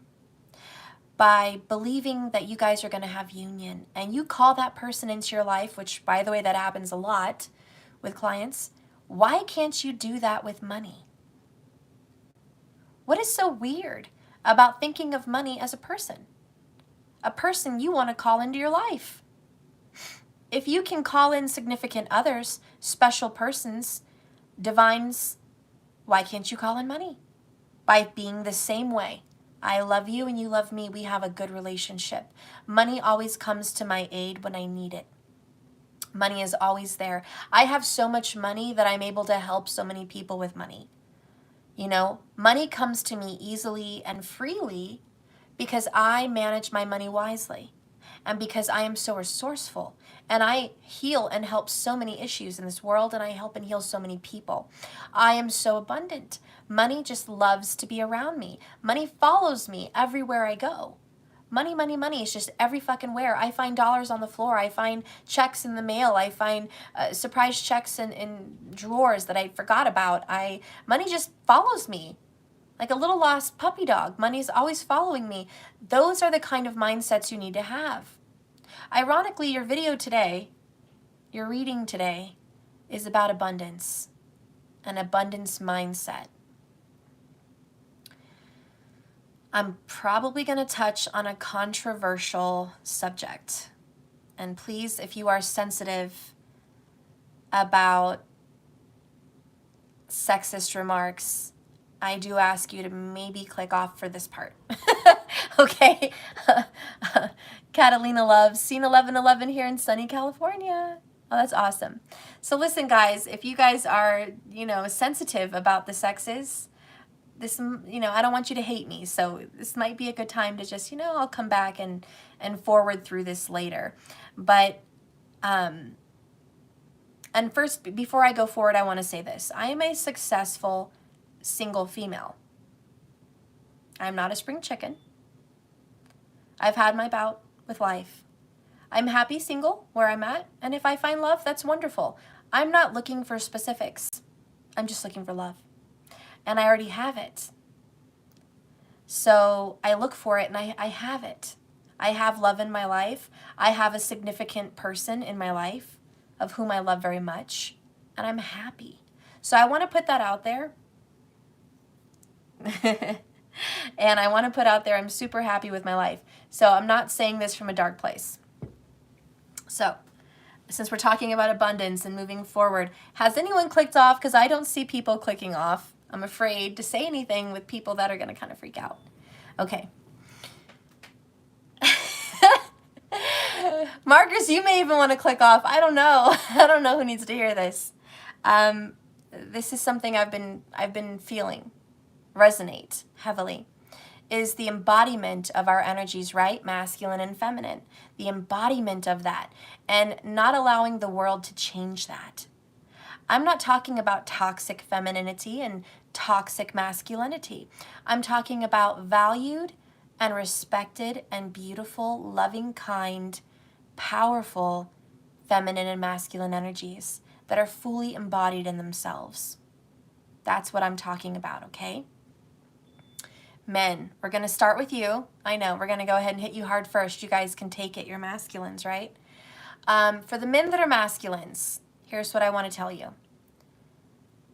by believing that you guys are going to have union, and you call that person into your life, which, by the way, that happens a lot with clients. Why can't you do that with money? What is so weird about thinking of money as a person? A person you want to call into your life. If you can call in significant others, special persons, divines, why can't you call in money? By being the same way. I love you and you love me. We have a good relationship. Money always comes to my aid when I need it. Money is always there. I have so much money that I'm able to help so many people with money. You know, money comes to me easily and freely because I manage my money wisely, and because I am so resourceful, and I heal and help so many issues in this world, and I help and heal so many people. I am so abundant. Money just loves to be around me. Money follows me everywhere I go. Money, money, money is just every fucking where. I find dollars on the floor. I find checks in the mail. I find surprise checks in drawers that I forgot about. Money just follows me like a little lost puppy dog. Money's always following me. Those are the kind of mindsets you need to have. Ironically, your video today, your reading today, is about abundance, an abundance mindset. I'm probably going to touch on a controversial subject. And please, if you are sensitive about sexist remarks, I do ask you to maybe click off for this part. Okay? Catalina loves scene 1111 here in sunny California. Oh, that's awesome. So listen, guys, if you guys are, sensitive about the sexes, this, I don't want you to hate me. So this might be a good time to just, I'll come back and forward through this later. But, and first, before I go forward, I want to say this. I am a successful single female. I'm not a spring chicken. I've had my bout with life. I'm happy single where I'm at, and if I find love, that's wonderful. I'm not looking for specifics. I'm just looking for love. And I already have it. So I look for it, and I have it. I have love in my life. I have a significant person in my life of whom I love very much, and I'm happy. So I want to put that out there. And I want to put out there, I'm super happy with my life. So I'm not saying this from a dark place. So, since we're talking about abundance and moving forward, has anyone clicked off? Because I don't see people clicking off. I'm afraid to say anything with people that are going to kind of freak out. Okay. Marcus, you may even want to click off. I don't know. I don't know who needs to hear this. This is something I've been feeling resonate heavily, is the embodiment of our energies, right? Masculine and feminine. The embodiment of that, and not allowing the world to change that. I'm not talking about toxic femininity and toxic masculinity. I'm talking about valued and respected and beautiful, loving, kind, powerful feminine and masculine energies that are fully embodied in themselves. That's what I'm talking about, okay? Men, we're going to start with you. I know, we're going to go ahead and hit you hard first. You guys can take it. You're masculines, right? For the men that are masculines, here's what I want to tell you.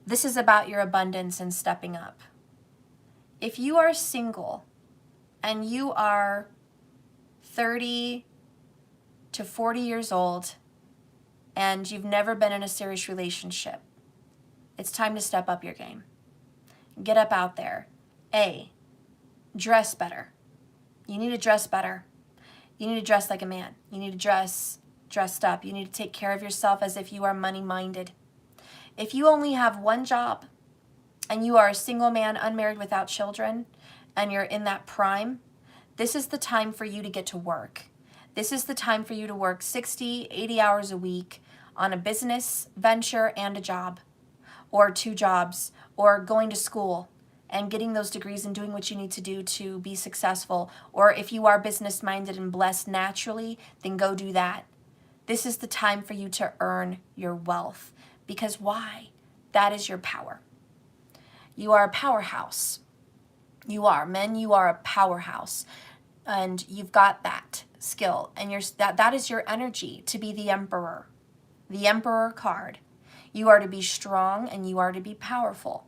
This is about your abundance and stepping up. If you are single and you are 30 to 40 years old and you've never been in a serious relationship, it's time to step up your game. Get up out there. Dress better. You need to dress better. You need to dress like a man. You need to dressed up. You need to take care of yourself as if you are money-minded. If you only have one job and you are a single man, unmarried, without children, and you're in that prime, this is the time for you to get to work. This is the time for you to work 60, 80 hours a week on a business venture and a job, or 2 jobs, or going to school and getting those degrees and doing what you need to do to be successful. Or if you are business-minded and blessed naturally, then go do that. This is the time for you to earn your wealth. Because why? That is your power. You are a powerhouse. You are. Men, you are a powerhouse. And you've got that skill. And that is your energy to be the emperor. The emperor card. You are to be strong and you are to be powerful.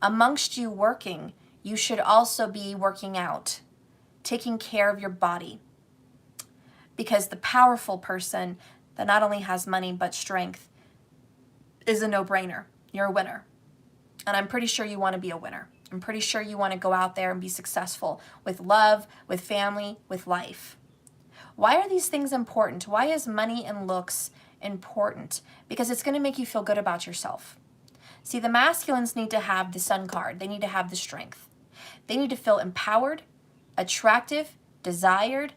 Amongst you working, you should also be working out, taking care of your body. Because the powerful person that not only has money but strength is a no-brainer. You're a winner. And I'm pretty sure you want to be a winner. I'm pretty sure you want to go out there and be successful with love, with family, with life. Why are these things important? Why is money and looks important? Because it's going to make you feel good about yourself. See, the masculines need to have the sun card. They need to have the strength. They need to feel empowered, attractive, desired,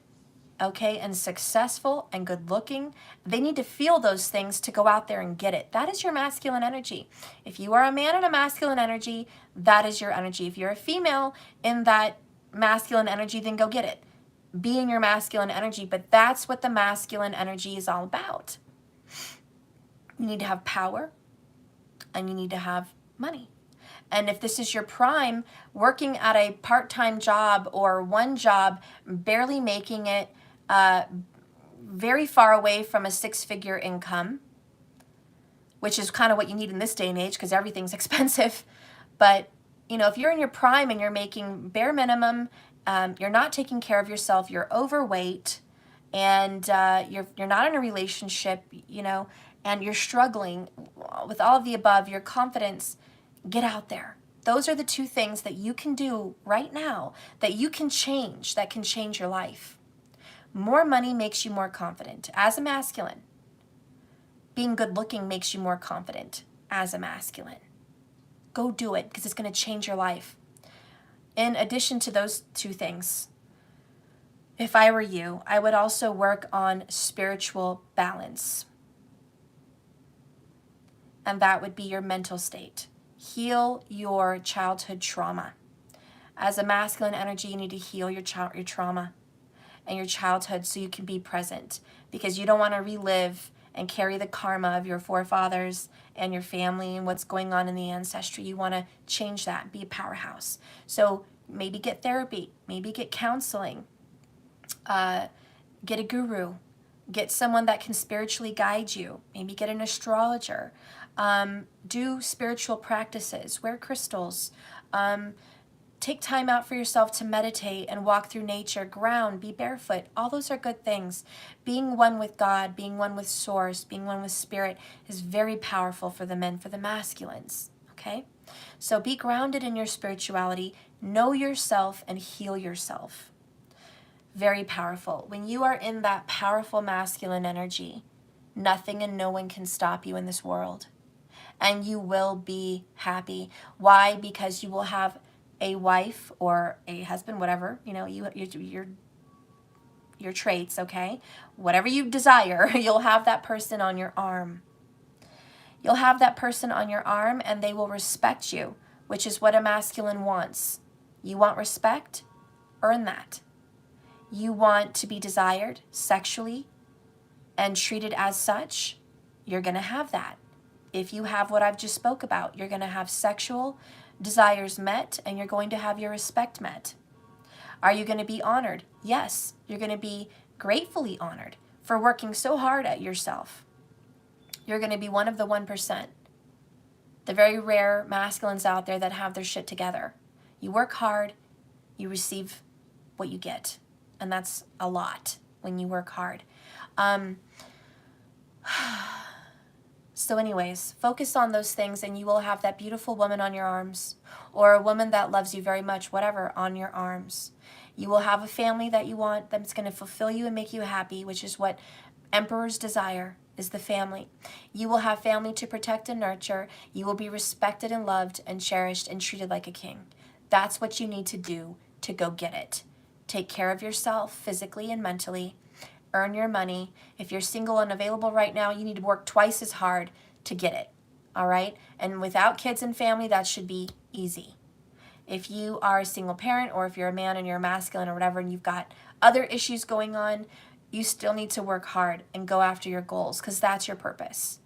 okay, and successful and good looking. They need to feel those things to go out there and get it. That is your masculine energy. If you are a man in a masculine energy, that is your energy. If you're a female in that masculine energy, then go get it. Be in your masculine energy, but that's what the masculine energy is all about. You need to have power. And you need to have money. And if this is your prime, working at a part-time job or one job, barely making it, very far away from a six-figure income, which is kind of what you need in this day and age because everything's expensive. But, you know, if you're in your prime and you're making bare minimum, you're not taking care of yourself, you're overweight, and you're not in a relationship, you know, and you're struggling with all of the above, your confidence, get out there. Those are the two things that you can do right now that you can change, that can change your life. More money makes you more confident as a masculine. Being good looking makes you more confident as a masculine. Go do it because it's going to change your life. In addition to those two things, if I were you, I would also work on spiritual balance. And that would be your mental state. Heal your childhood trauma. As a masculine energy, you need to heal your trauma and your childhood so you can be present, because you don't want to relive and carry the karma of your forefathers and your family and what's going on in the ancestry. You want to change that, be a powerhouse. So maybe get therapy, maybe get counseling, get a guru, get someone that can spiritually guide you, maybe get an astrologer, do spiritual practices, wear crystals, take time out for yourself to meditate and walk through nature, ground, be barefoot. All those are good things. Being one with God, being one with Source, being one with Spirit is very powerful for the men, for the masculines, okay? So be grounded in your spirituality, know yourself, and heal yourself. Very powerful. When you are in that powerful masculine energy, nothing and no one can stop you in this world. And you will be happy. Why? Because you will have a wife or a husband, whatever, you know, your traits, okay? Whatever you desire, you'll have that person on your arm. You'll have that person on your arm and they will respect you, which is what a masculine wants. You want respect? Earn that. You want to be desired sexually and treated as such? You're going to have that. If you have what I've just spoke about, you're going to have sexual desires met and you're going to have your respect met. Are you going to be honored? Yes, you're going to be gratefully honored for working so hard at yourself. You're going to be one of the 1%. The very rare masculines out there that have their shit together. You work hard, you receive what you get. And that's a lot when you work hard. So anyways, focus on those things and you will have that beautiful woman on your arms, or a woman that loves you very much, whatever, on your arms. You will have a family that you want, that's going to fulfill you and make you happy, which is what emperors desire, is the family. You will have family to protect and nurture. You will be respected and loved and cherished and treated like a king. That's what you need to do to go get it. Take care of yourself physically and mentally. Earn your money. If you're single and available right now, you need to work twice as hard to get it, all right? And without kids and family, that should be easy. If you are a single parent, or if you're a man and you're masculine or whatever, and you've got other issues going on, you still need to work hard and go after your goals, because that's your purpose.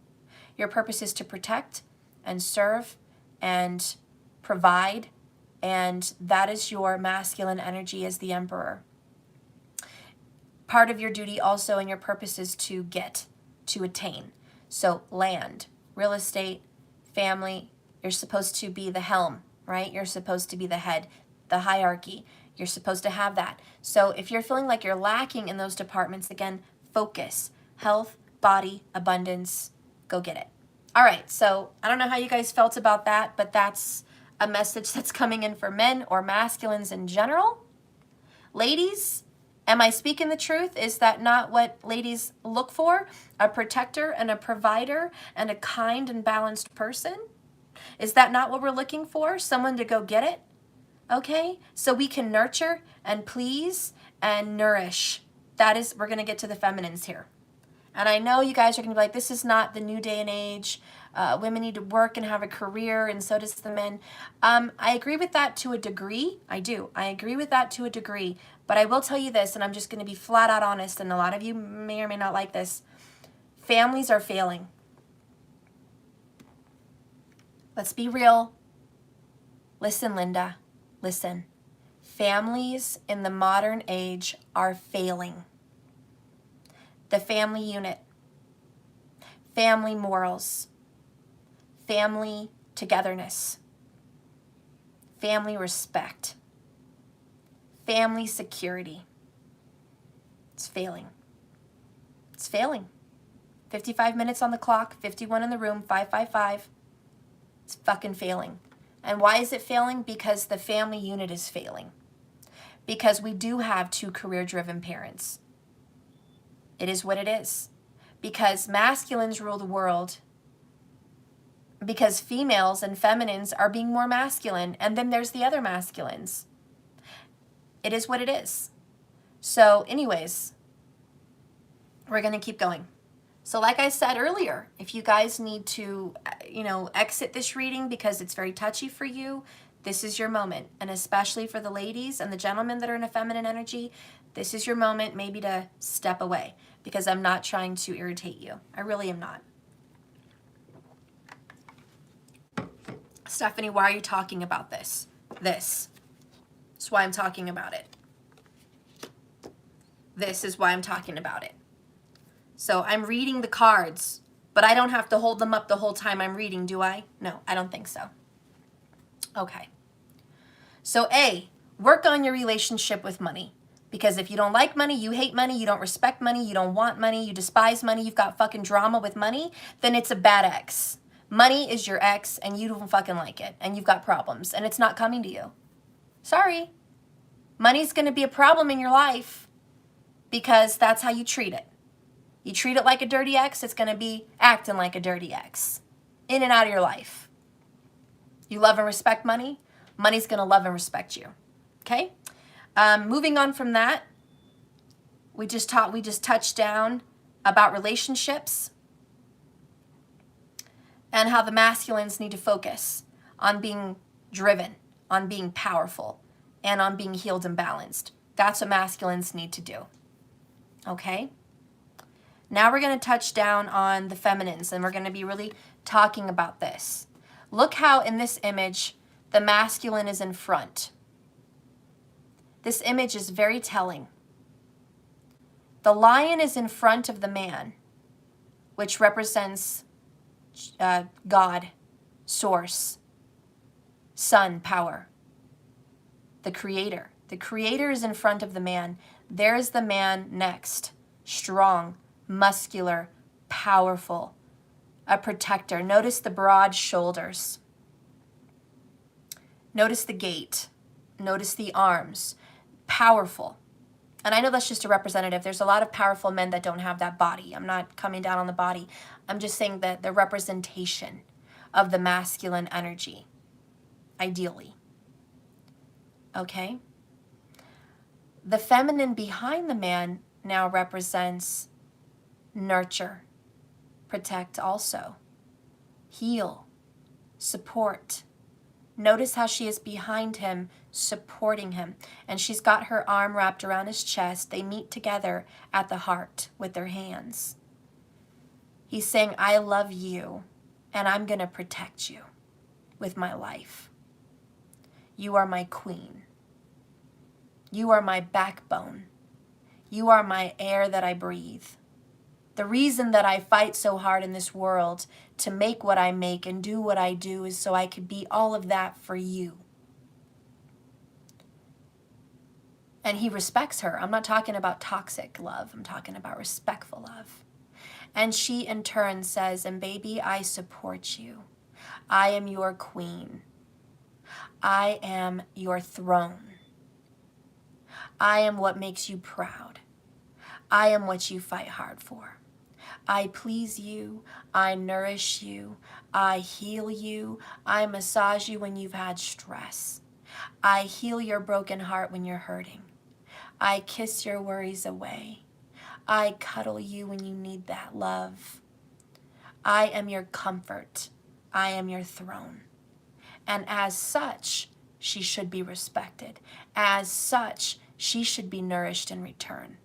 Your purpose is to protect and serve and provide, and that is your masculine energy as the emperor. Part of your duty also and your purpose is to get, to attain. So land, real estate, family, you're supposed to be the helm, right? You're supposed to be the head, the hierarchy. You're supposed to have that. So if you're feeling like you're lacking in those departments, again, focus. Health, body, abundance, go get it. All right, so I don't know how you guys felt about that, but that's a message that's coming in for men or masculines in general. Ladies, am I speaking the truth? Is that not what ladies look for? A protector and a provider and a kind and balanced person? Is that not what we're looking for? Someone to go get it? Okay, so we can nurture and please and nourish. That is, we're going to get to the feminines here. And I know you guys are going to be like, this is not the new day and age. Women need to work and have a career, and so does the men. I agree with that to a degree. I do. I agree with that to a degree. But I will tell you this, and I'm just going to be flat out honest, and a lot of you may or may not like this. Families are failing. Let's be real. Listen, Linda, listen. Families in the modern age are failing. The family unit, family morals, family togetherness, family respect, family security. It's failing. It's failing. 55 minutes on the clock, 51 in the room, 555. It's fucking failing. And why is it failing? Because the family unit is failing. Because we do have two career-driven parents. It is what it is. Because masculines rule the world. Because females and feminines are being more masculine. And then there's the other masculines. It is what it is. So anyways, we're going to keep going. So like I said earlier, if you guys need to, exit this reading because it's very touchy for you, this is your moment. And especially for the ladies and the gentlemen that are in a feminine energy, this is your moment maybe to step away, because I'm not trying to irritate you. I really am not. Stephanie, why are you talking about this? This is why I'm talking about it. This is why I'm talking about it. So I'm reading the cards, but I don't have to hold them up the whole time I'm reading, do I? No, I don't think so. Okay. So A, work on your relationship with money. Because if you don't like money, you hate money, you don't respect money, you don't want money, you despise money, you've got fucking drama with money, then it's a bad ex. Money is your ex and you don't fucking like it and you've got problems and it's not coming to you. Sorry. Money's going to be a problem in your life because that's how you treat it. You treat it like a dirty ex, it's going to be acting like a dirty ex. In and out of your life. You love and respect money, money's going to love and respect you. Okay? Moving on from that, we just touched down about relationships and how the masculines need to focus on being driven, on being powerful, and on being healed and balanced. That's what masculines need to do. Okay? Now we're going to touch down on the feminines, and we're going to be really talking about this. Look how in this image, the masculine is in front. This image is very telling. The lion is in front of the man, which represents God, source, sun, power, the creator. The creator is in front of the man. There is the man next, strong, muscular, powerful, a protector. Notice the broad shoulders. Notice the gait. Notice the arms. Powerful. And I know that's just a representative. There's a lot of powerful men that don't have that body. I'm not coming down on the body. I'm just saying that the representation of the masculine energy, ideally. Okay? The feminine behind the man now represents nurture, protect also, heal, support. Notice how she is behind him, supporting him. And she's got her arm wrapped around his chest. They meet together at the heart with their hands. He's saying, I love you, and I'm going to protect you with my life. You are my queen. You are my backbone. You are my air that I breathe. The reason that I fight so hard in this world to make what I make and do what I do is so I could be all of that for you. And he respects her. I'm not talking about toxic love. I'm talking about respectful love. And she in turn says, and baby, I support you. I am your queen. I am your throne. I am what makes you proud. I am what you fight hard for. I please you. I nourish you. I heal you. I massage you when you've had stress. I heal your broken heart when you're hurting. I kiss your worries away. I cuddle you when you need that love. I am your comfort. I am your throne. And as such, she should be respected. As such, she should be nourished in return.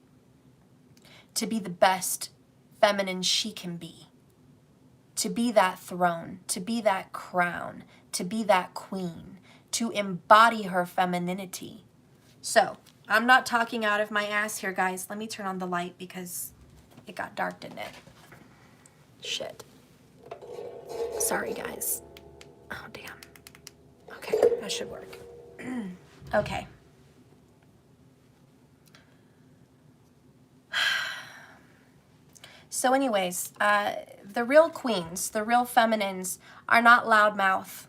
To be the best feminine she can be. To be that throne, to be that crown, to be that queen, to embody her femininity. So, I'm not talking out of my ass here, guys. Let me turn on the light because it got dark, didn't it? Shit. Sorry, guys. Oh, damn. Okay, that should work. Okay. So anyways, the real queens, the real feminines are not loudmouth.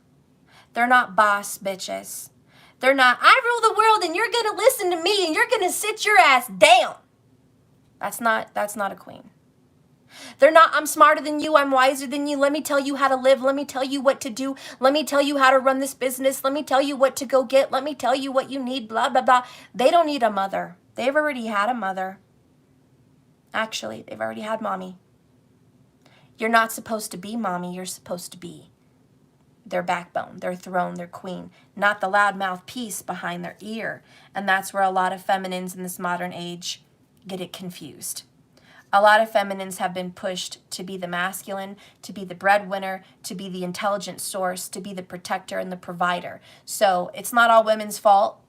They're not boss bitches. They're not, I rule the world and you're going to listen to me and you're going to sit your ass down. That's not a queen. They're not, I'm smarter than you, I'm wiser than you, let me tell you how to live, let me tell you what to do, let me tell you how to run this business, let me tell you what to go get, let me tell you what you need, blah, blah, blah. They don't need a mother. They've already had a mother. Actually, they've already had mommy. You're not supposed to be mommy, you're supposed to be their backbone, their throne, their queen, not the loudmouth piece behind their ear. And that's where a lot of feminines in this modern age get it confused. A lot of feminines have been pushed to be the masculine, to be the breadwinner, to be the intelligent source, to be the protector and the provider. So it's not all women's fault,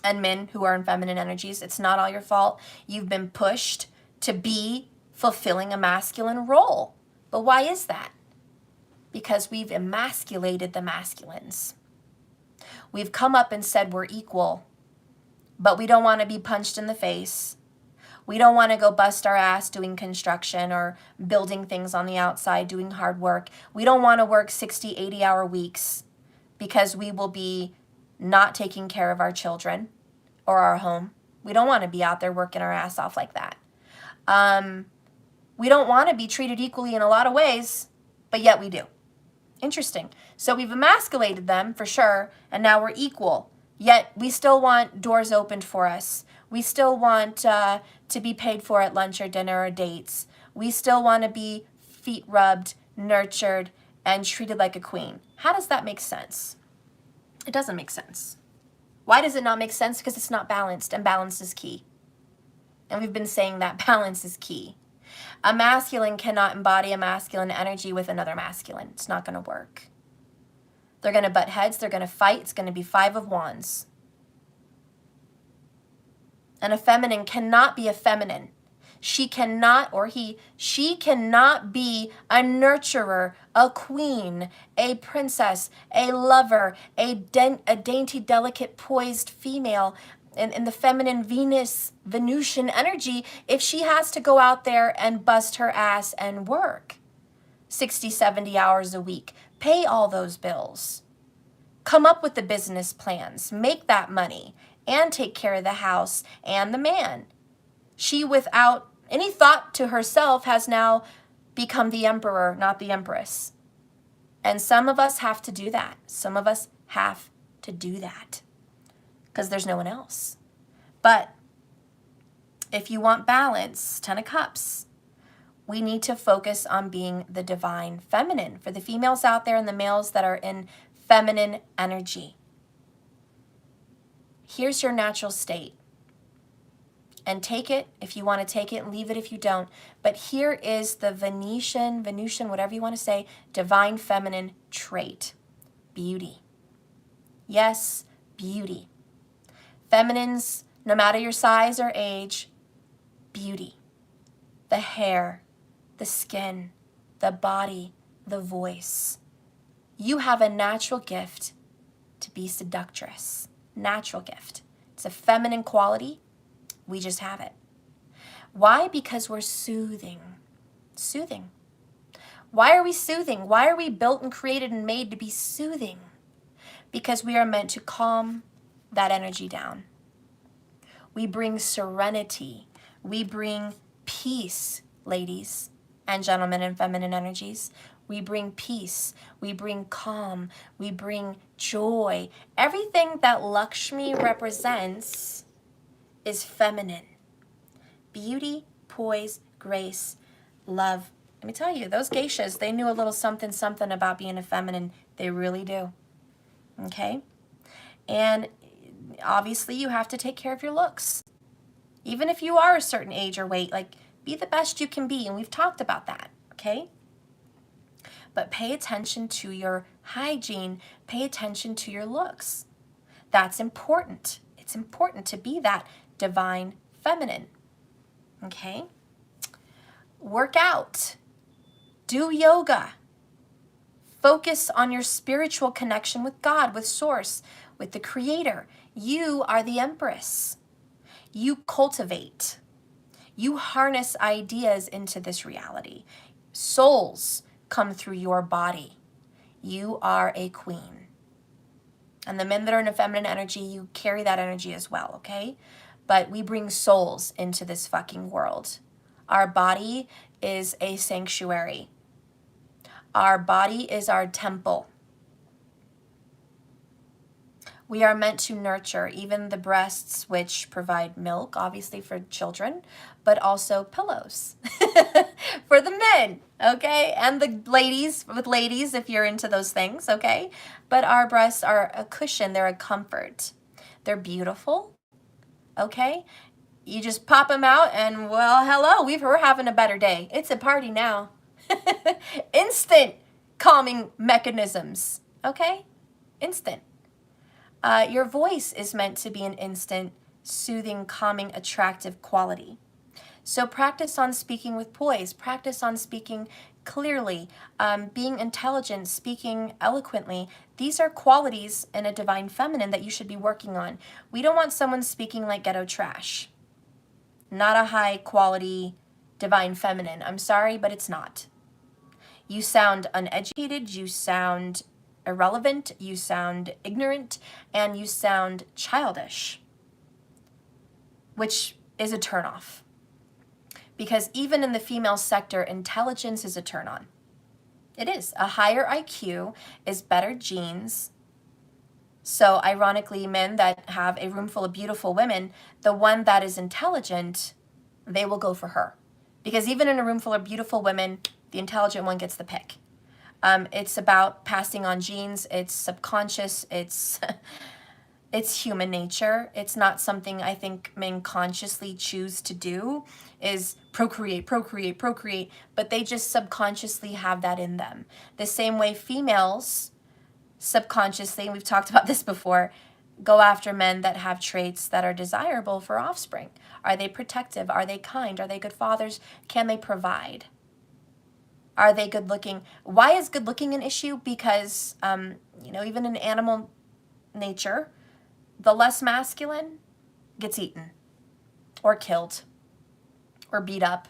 and men who are in feminine energies, it's not all your fault. You've been pushed to be fulfilling a masculine role. But why is that? Because we've emasculated the masculines. We've come up and said we're equal, but we don't want to be punched in the face. We don't want to go bust our ass doing construction or building things on the outside, doing hard work. We don't want to work 60, 80-hour weeks because we will be not taking care of our children or our home. We don't want to be out there working our ass off like that. We don't want to be treated equally in a lot of ways, but yet we do. Interesting. So we've emasculated them for sure, and now we're equal. Yet we still want doors opened for us. We still want to be paid for at lunch or dinner or dates. We still want to be feet rubbed, nurtured, and treated like a queen. How does that make sense? It doesn't make sense. Why does it not make sense? Because it's not balanced, and balance is key. And we've been saying that balance is key. A masculine cannot embody a masculine energy with another masculine. It's not going to work. They're going to butt heads. They're going to fight. It's going to be 5 of wands. And a feminine cannot be a feminine. She cannot, or she cannot be a nurturer, a queen, a princess, a lover, a dainty, delicate, poised female in the feminine Venusian energy if she has to go out there and bust her ass and work 60, 70 hours a week. Pay all those bills. Come up with the business plans. Make that money. And take care of the house and the man. She, without any thought to herself, has now become the emperor, not the empress. And some of us have to do that. Some of us have to do that because there's no one else. But if you want balance, 10 of Cups, we need to focus on being the divine feminine. For the females out there and the males that are in feminine energy, here's your natural state. And take it if you want to take it, and leave it if you don't. But here is the Venusian, whatever you want to say, divine feminine trait. Beauty. Yes, beauty. Feminines, no matter your size or age, beauty. The hair, the skin, the body, the voice. You have a natural gift to be seductress. Natural gift. It's a feminine quality. We just have it. Why? Because we're soothing. Soothing. Why are we soothing? Why are we built and created and made to be soothing? Because we are meant to calm that energy down. We bring serenity. We bring peace, ladies and gentlemen in feminine energies. We bring peace. We bring calm. We bring joy. Everything that Lakshmi represents is feminine. Beauty, poise, grace, love. Let me tell you, those geishas, they knew a little something about being a feminine. They really do. Okay? And obviously you have to take care of your looks. Even if you are a certain age or weight, like, be the best you can be. And we've talked about that. Okay? But pay attention to your hygiene, pay attention to your looks. That's important. It's important to be that divine feminine. Okay? Work out. Do yoga. Focus on your spiritual connection with God, with Source, with the Creator. You are the Empress. You cultivate. You harness ideas into this reality. Souls come through your body. You are a queen. And the men that are in a feminine energy, you carry that energy as well, okay? But we bring souls into this fucking world. Our body is a sanctuary. Our body is our temple. We are meant to nurture even the breasts, which provide milk, obviously, for children, but also pillows for the men, okay? And the ladies, with ladies, if you're into those things, okay? But our breasts are a cushion. They're a comfort. They're beautiful, okay? You just pop them out and, well, hello, we're having a better day. It's a party now. Instant calming mechanisms, okay? Instant. Your voice is meant to be an instant, soothing, calming, attractive quality. So practice on speaking with poise. Practice on speaking clearly, being intelligent, speaking eloquently. These are qualities in a divine feminine that you should be working on. We don't want someone speaking like ghetto trash. Not a high quality divine feminine. I'm sorry, but it's not. You sound uneducated. You sound irrelevant, you sound ignorant, and you sound childish, which is a turnoff. Because even in the female sector, intelligence is a turn on. It is. A higher IQ is better genes. So ironically, men that have a room full of beautiful women, the one that is intelligent, they will go for her. Because even in a room full of beautiful women, the intelligent one gets the pick. It's about passing on genes. It's subconscious. It's human nature. It's not something I think men consciously choose to do, is procreate, procreate, procreate, but they just subconsciously have that in them. The same way females subconsciously, and we've talked about this before, go after men that have traits that are desirable for offspring. Are they protective? Are they kind? Are they good fathers? Can they provide? Are they good looking? Why is good looking an issue? Because, even in animal nature, the less masculine gets eaten or killed or beat up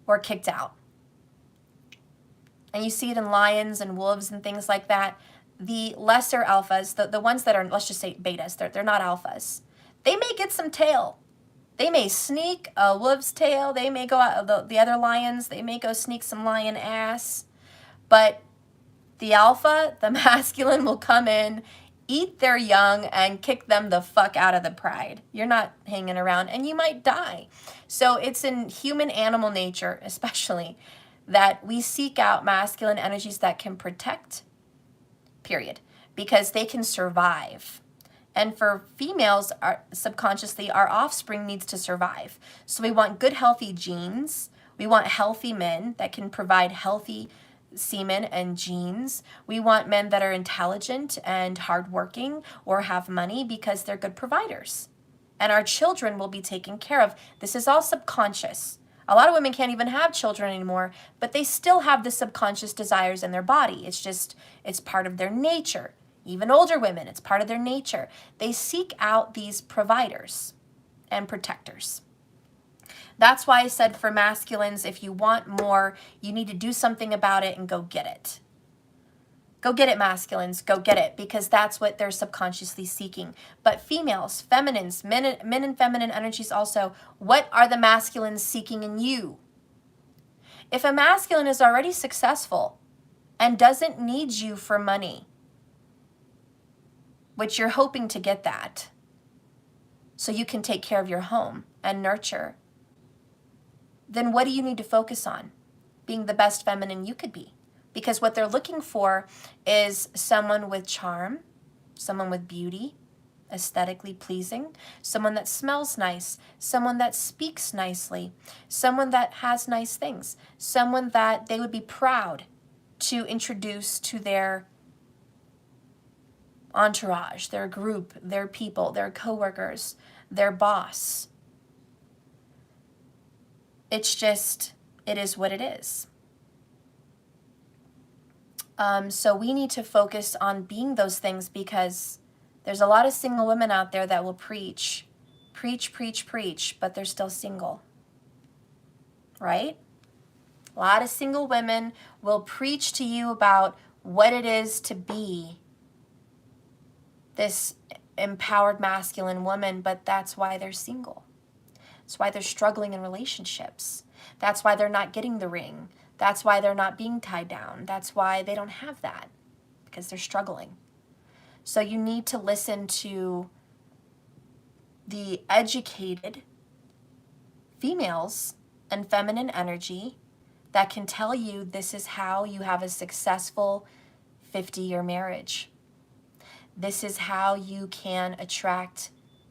or kicked out. And you see it in lions and wolves and things like that. The lesser alphas, the ones that are, let's just say betas, they're not alphas. They may get some tail. They may sneak a wolf's tail. They may go out, the other lions, they may go sneak some lion ass. But the alpha, the masculine, will come in, eat their young, and kick them the fuck out of the pride. You're not hanging around, and you might die. So it's in human animal nature, especially, that we seek out masculine energies that can protect, period, because they can survive. And for females, subconsciously, our offspring needs to survive. So we want good, healthy genes. We want healthy men that can provide healthy semen and genes. We want men that are intelligent and hardworking or have money because they're good providers. And our children will be taken care of. This is all subconscious. A lot of women can't even have children anymore, but they still have the subconscious desires in their body. It's part of their nature. Even older women, it's part of their nature. They seek out these providers and protectors. That's why I said for masculines, if you want more, you need to do something about it and go get it. Go get it, masculines. Go get it, because that's what they're subconsciously seeking. But females, feminines, men and feminine energies also, what are the masculines seeking in you? If a masculine is already successful and doesn't need you for money, which you're hoping to get that, so you can take care of your home and nurture, then what do you need to focus on? Being the best feminine you could be. Because what they're looking for is someone with charm, someone with beauty, aesthetically pleasing, someone that smells nice, someone that speaks nicely, someone that has nice things, someone that they would be proud to introduce to their entourage, their group, their people, their coworkers, their boss. It's just, it is what it is. So we need to focus on being those things, because there's a lot of single women out there that will preach, but they're still single, right? A lot of single women will preach to you about what it is to be this empowered masculine woman, but that's why they're single. That's why they're struggling in relationships. That's why they're not getting the ring. That's why they're not being tied down. That's why they don't have that, because they're struggling. So you need to listen to the educated females and feminine energy that can tell you this is how you have a successful 50-year marriage. This is how you can attract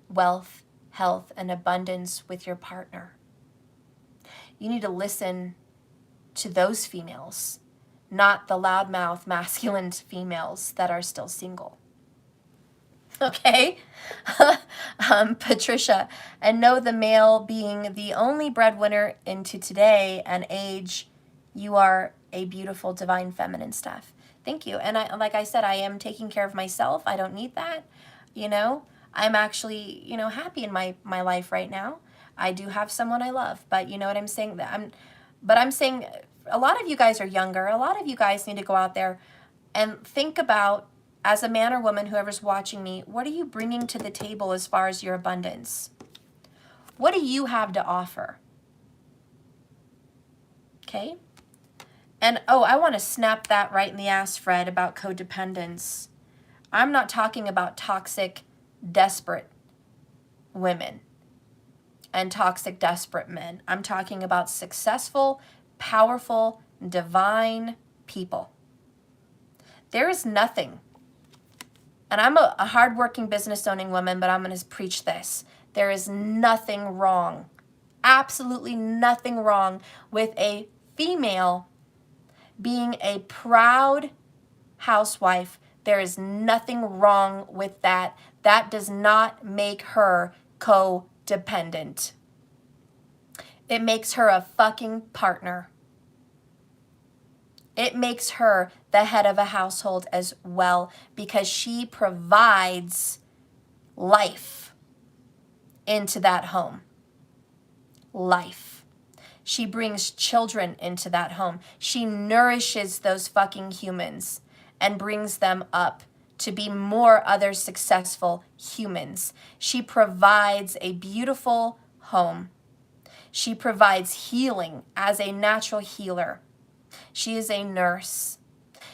wealth, health, and abundance with your partner. You need to listen to those females, not the loudmouth masculine females that are still single. Okay? Patricia, and know the male being the only breadwinner into today and age, you are a beautiful divine feminine stuff. Thank you. And like I said, I am taking care of myself. I don't need that. I'm actually, happy in my life right now. I do have someone I love, but you know what I'm saying? I'm saying a lot of you guys are younger. A lot of you guys need to go out there and think about, as a man or woman, whoever's watching me, what are you bringing to the table as far as your abundance? What do you have to offer? Okay? And, I want to snap that right in the ass, Fred, about codependence. I'm not talking about toxic, desperate women and toxic, desperate men. I'm talking about successful, powerful, divine people. There is nothing, and I'm a hardworking, business-owning woman, but I'm going to preach this. There is nothing wrong, absolutely nothing wrong with a female being a proud housewife. There is nothing wrong with that. That does not make her codependent. It makes her a fucking partner. It makes her the head of a household as well, because she provides life into that home. Life. She brings children into that home. She nourishes those fucking humans and brings them up to be more other successful humans. She provides a beautiful home. She provides healing as a natural healer. She is a nurse.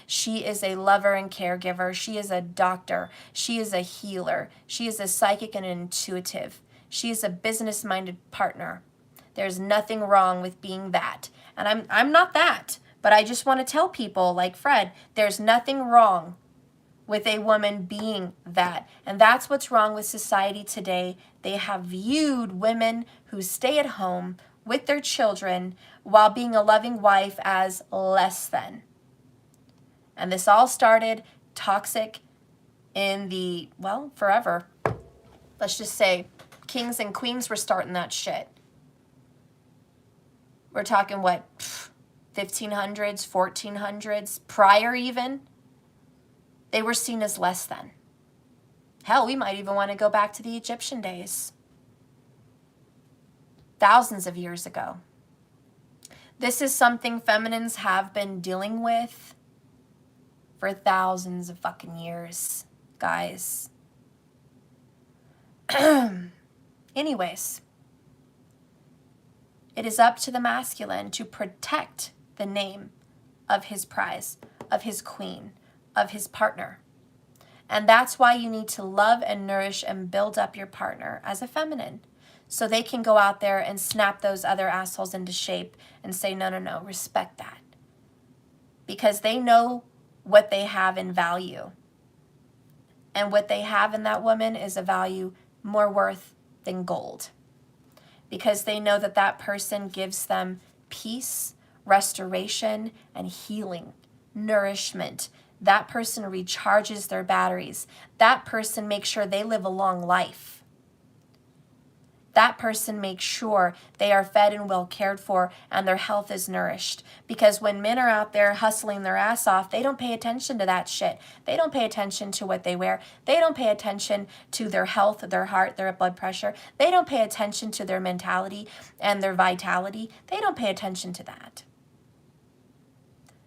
She is a lover and caregiver. She is a doctor. She is a healer. She is a psychic and intuitive. She is a business-minded partner. There's nothing wrong with being that. And I'm not that, but I just want to tell people like Fred, there's nothing wrong with a woman being that. And that's what's wrong with society today. They have viewed women who stay at home with their children while being a loving wife as less than. And this all started toxic in the, forever. Let's just say kings and queens were starting that shit. We're talking what, 1500s, 1400s, prior even. They were seen as less than. Hell, we might even want to go back to the Egyptian days. Thousands of years ago. This is something feminines have been dealing with for thousands of fucking years, guys. Anyways, it is up to the masculine to protect the name of his prize, of his queen, of his partner. And that's why you need to love and nourish and build up your partner as a feminine, so they can go out there and snap those other assholes into shape and say, no, respect that. Because they know what they have in value. And what they have in that woman is a value more worth than gold. Because they know that that person gives them peace, restoration, and healing, nourishment. That person recharges their batteries. That person makes sure they live a long life. That person makes sure they are fed and well cared for and their health is nourished. Because when men are out there hustling their ass off, they don't pay attention to that shit. They don't pay attention to what they wear. They don't pay attention to their health, their heart, their blood pressure. They don't pay attention to their mentality and their vitality. They don't pay attention to that.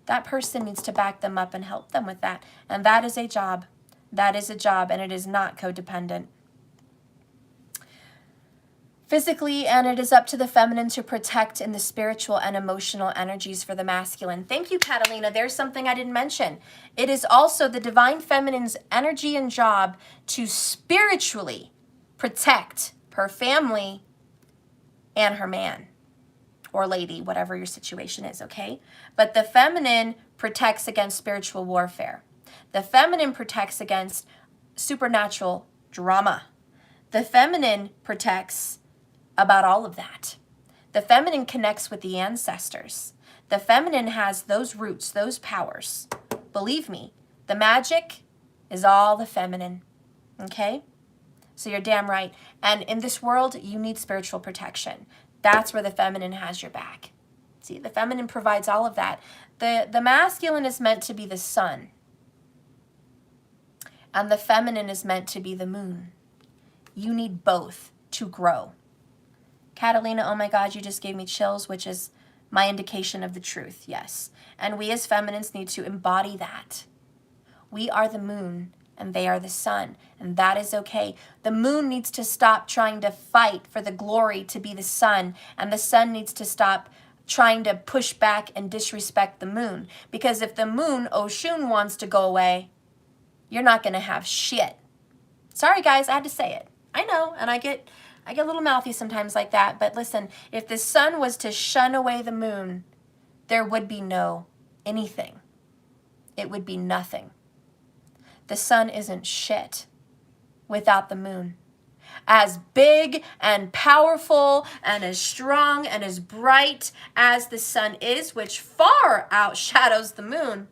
That person needs to back them up and help them with that. And that is a job. That is a job, and it is not codependent. Physically, and it is up to the feminine to protect in the spiritual and emotional energies for the masculine. Thank you, Catalina. There's something I didn't mention. It is also the divine feminine's energy and job to spiritually protect her family and her man or lady, whatever your situation is, okay? But the feminine protects against spiritual warfare. The feminine protects against supernatural drama. The feminine protects about all of that. The feminine connects with the ancestors. The feminine has those roots, those powers. Believe me, the magic is all the feminine, okay? So you're damn right. And in this world, you need spiritual protection. That's where the feminine has your back. See, the feminine provides all of that. The masculine is meant to be the sun. And the feminine is meant to be the moon. You need both to grow. Catalina, oh my God, you just gave me chills, which is my indication of the truth, yes. And we as feminines need to embody that. We are the moon and they are the sun, and that is okay. The moon needs to stop trying to fight for the glory to be the sun, and the sun needs to stop trying to push back and disrespect the moon. Because if the moon, Oshun, wants to go away, you're not going to have shit. Sorry, guys, I had to say it. I know, and I get a little mouthy sometimes like that, but listen, if the sun was to shun away the moon, there would be no anything. It would be nothing. The sun isn't shit without the moon. As big and powerful and as strong and as bright as the sun is, which far outshadows the moon,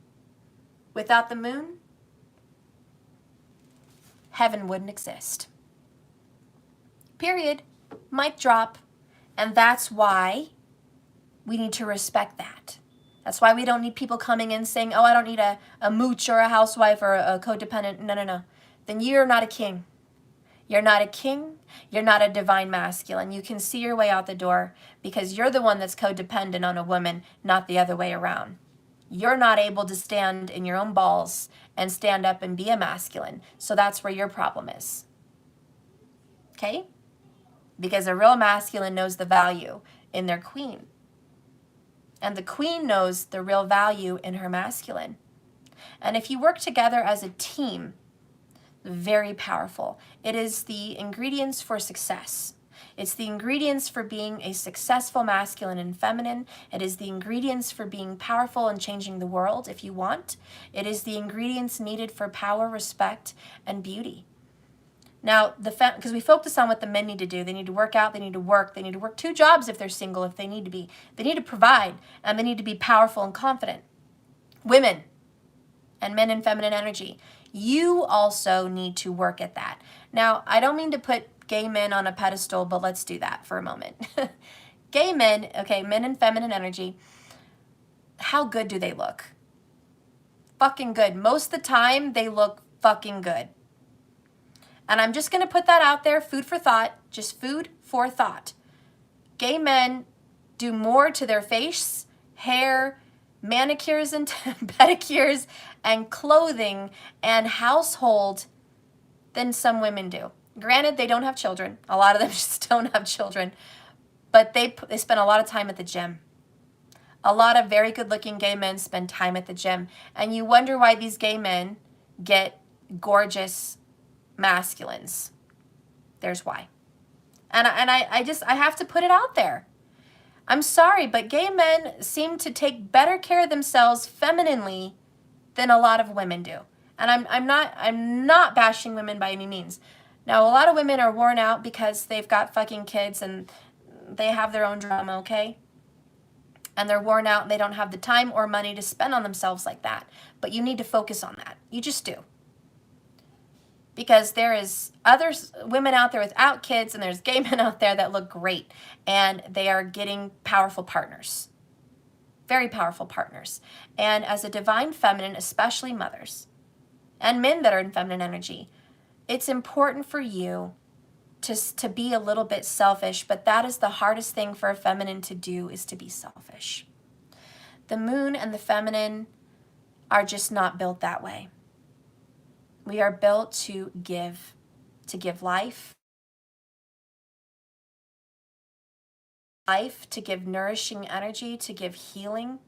without the moon, heaven wouldn't exist. Period. Mic drop. And that's why we need to respect that. That's why we don't need people coming in saying, oh, I don't need a mooch or a housewife or a codependent. No, no, no. Then you're not a king. You're not a king. You're not a divine masculine. You can see your way out the door because you're the one that's codependent on a woman, not the other way around. You're not able to stand in your own balls and stand up and be a masculine. So that's where your problem is. Okay? Because a real masculine knows the value in their queen. And the queen knows the real value in her masculine. And if you work together as a team, very powerful. It is the ingredients for success. It's the ingredients for being a successful masculine and feminine. It is the ingredients for being powerful and changing the world if you want. It is the ingredients needed for power, respect, and beauty. Now, because we focus on what the men need to do. They need to work out, they need to work 2 jobs if they're single, if they need to be. They need to provide, and they need to be powerful and confident. Women and men in feminine energy, you also need to work at that. Now, I don't mean to put gay men on a pedestal, but let's do that for a moment. Gay men, okay, men in feminine energy, how good do they look? Fucking good. Most of the time, they look fucking good. And I'm just going to put that out there, food for thought, just food for thought. Gay men do more to their face, hair, manicures and pedicures, and clothing and household than some women do. Granted, they don't have children. A lot of them just don't have children. But they spend a lot of time at the gym. A lot of very good-looking gay men spend time at the gym. And you wonder why these gay men get gorgeous masculines. There's why. And I have to put it out there. I'm sorry, but gay men seem to take better care of themselves femininely than a lot of women do. And I'm not bashing women by any means. Now, a lot of women are worn out because they've got fucking kids and they have their own drama, okay? and they're worn out and they don't have the time or money to spend on themselves like that. But you need to focus on that. You just do. Because there is other women out there without kids, and there's gay men out there that look great, and they are getting powerful partners. Very powerful partners. And as a divine feminine, especially mothers and men that are in feminine energy, it's important for you to be a little bit selfish, but that is the hardest thing for a feminine to do, is to be selfish. The moon and the feminine are just not built that way. We are built to give life, to give nourishing energy, to give healing.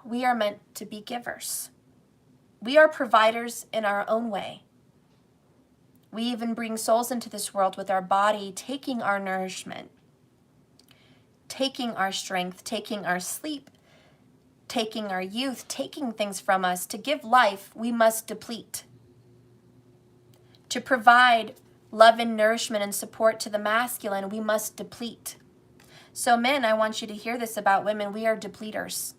We are meant to be givers. We are providers in our own way. We even bring souls into this world with our body, taking our nourishment, taking our strength, taking our sleep, taking our youth, taking things from us. To give life, we must deplete. To provide love and nourishment and support to the masculine, we must deplete. So men, I want you to hear this about women. We are depleters.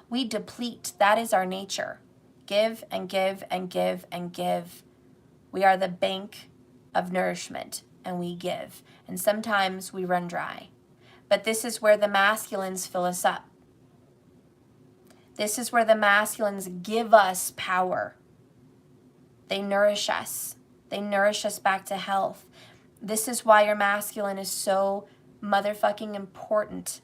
We deplete. That is our nature. Give and give and give and give. We are the bank of nourishment, and we give. And sometimes we run dry. But this is where the masculines fill us up. This is where the masculines give us power. They nourish us. They nourish us back to health. This is why your masculine is so motherfucking important.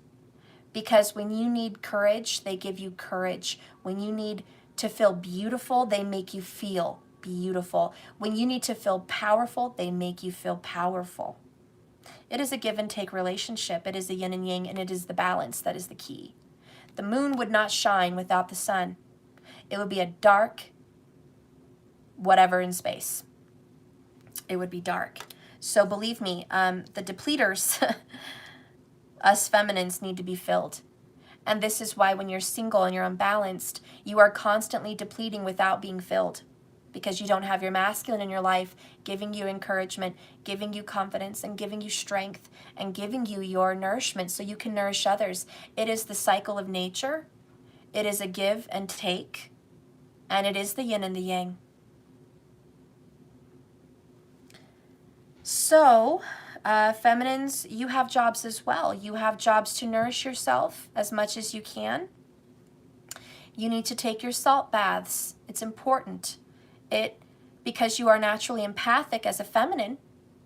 Because when you need courage, they give you courage. When you need to feel beautiful, they make you feel beautiful. When you need to feel powerful, they make you feel powerful. It is a give and take relationship. It is the yin and yang, and it is the balance that is the key. The moon would not shine without the sun. It would be a dark whatever in space. It would be dark. So believe me, the depleters, us feminines, need to be filled. And this is why when you're single and you're unbalanced, you are constantly depleting without being filled. Because you don't have your masculine in your life giving you encouragement, giving you confidence, and giving you strength, and giving you your nourishment so you can nourish others. It is the cycle of nature. It is a give and take. And it is the yin and the yang. So, feminines, you have jobs as well. You have jobs to nourish yourself as much as you can. You need to take your salt baths. It's important. Because you are naturally empathic as a feminine.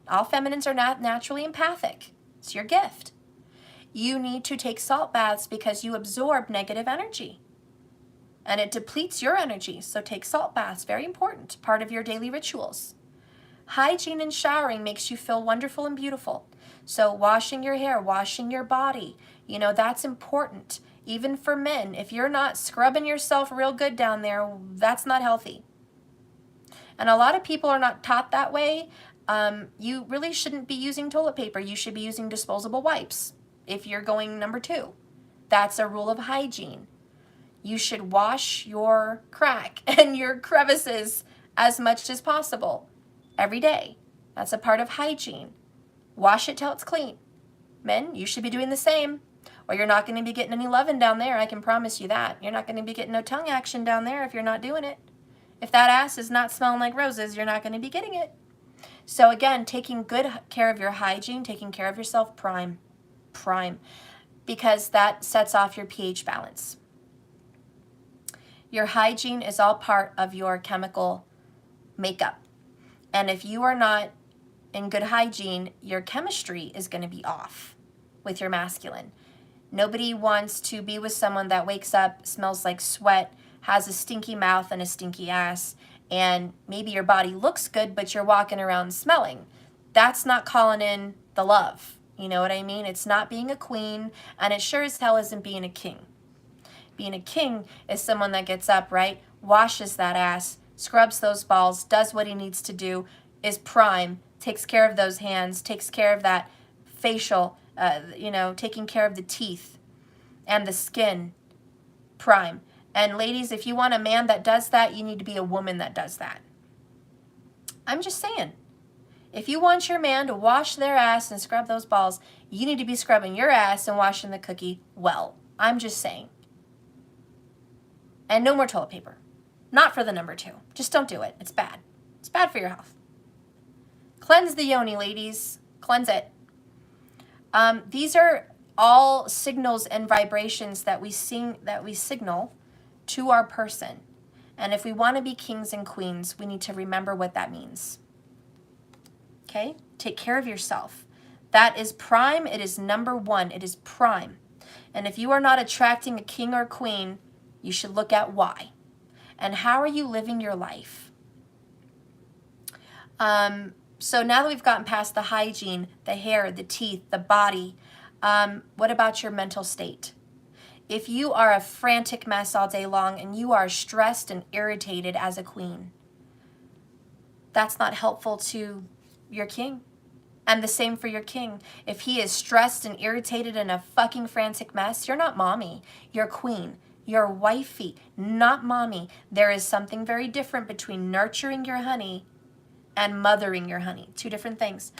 All feminines are not naturally empathic. It's your gift. You need to take salt baths because you absorb negative energy. And it depletes your energy. So take salt baths. Very important. Part of your daily rituals. Hygiene and showering makes you feel wonderful and beautiful. So washing your hair, washing your body, that's important. Even for men, if you're not scrubbing yourself real good down there, that's not healthy. And a lot of people are not taught that way. You really shouldn't be using toilet paper. You should be using disposable wipes if you're going number 2. That's a rule of hygiene. You should wash your crack and your crevices as much as possible every day. That's a part of hygiene. Wash it till it's clean. Men, you should be doing the same, or you're not going to be getting any loving down there. I can promise you that. You're not going to be getting no tongue action down there if you're not doing it. If that ass is not smelling like roses, you're not going to be getting it. So again, taking good care of your hygiene, taking care of yourself, prime, because that sets off your pH balance. Your hygiene is all part of your chemical makeup. And if you are not in good hygiene, your chemistry is going to be off with your masculine. Nobody wants to be with someone that wakes up, smells like sweat, has a stinky mouth and a stinky ass, and maybe your body looks good, but you're walking around smelling. That's not calling in the love. You know what I mean? It's not being a queen, and it sure as hell isn't being a king. Being a king is someone that gets up, right? Washes that ass, scrubs those balls, does what he needs to do, is prime, takes care of those hands, takes care of that facial, taking care of the teeth and the skin, prime. And ladies, if you want a man that does that, you need to be a woman that does that. I'm just saying. If you want your man to wash their ass and scrub those balls, you need to be scrubbing your ass and washing the cookie well. I'm just saying. And no more toilet paper. Not for the number 2. Just don't do it. It's bad. It's bad for your health. Cleanse the yoni, ladies. Cleanse it. These are all signals and vibrations that we signal to our person. And if we want to be kings and queens, we need to remember what that means. Okay? Take care of yourself. That is prime. It is number 1. It is prime. And if you are not attracting a king or queen, you should look at why. And how are you living your life? So now that we've gotten past the hygiene, the hair, the teeth, the body, what about your mental state? If you are a frantic mess all day long and you are stressed and irritated as a queen, that's not helpful to your king. And the same for your king. If he is stressed and irritated and a fucking frantic mess, you're not mommy. You're queen. You're wifey, not mommy. There is something very different between nurturing your honey and mothering your honey. 2 different things.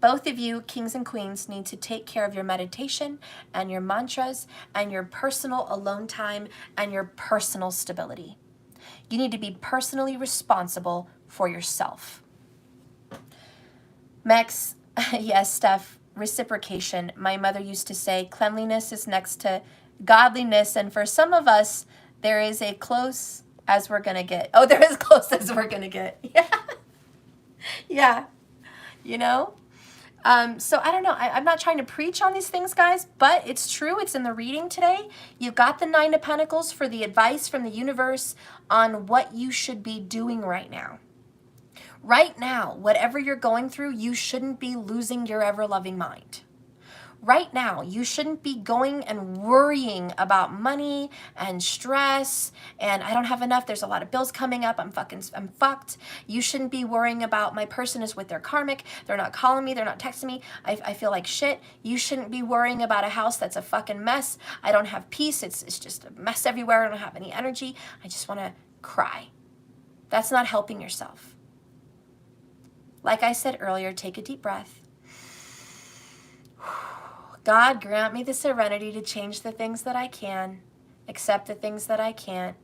Both of you, kings and queens, need to take care of your meditation and your mantras and your personal alone time and your personal stability. You need to be personally responsible for yourself. Mex, yes, Steph, reciprocation. My mother used to say cleanliness is next to godliness, and for some of us, there is a close as we're going to get. Oh, there is close as we're going to get. Yeah. Yeah. You know? So I don't know. I'm not trying to preach on these things, guys, but it's true. It's in the reading today. You got the 9 of Pentacles for the advice from the universe on what you should be doing right now. Right now, whatever you're going through, you shouldn't be losing your ever-loving mind. Right now, you shouldn't be going and worrying about money and stress and I don't have enough. There's a lot of bills coming up. I'm fucked. You shouldn't be worrying about my person is with their karmic. They're not calling me. They're not texting me. I feel like shit. You shouldn't be worrying about a house that's a fucking mess. I don't have peace. It's just a mess everywhere. I don't have any energy. I just want to cry. That's not helping yourself. Like I said earlier, take a deep breath. God, grant me the serenity to change the things that I can, accept the things that I can't,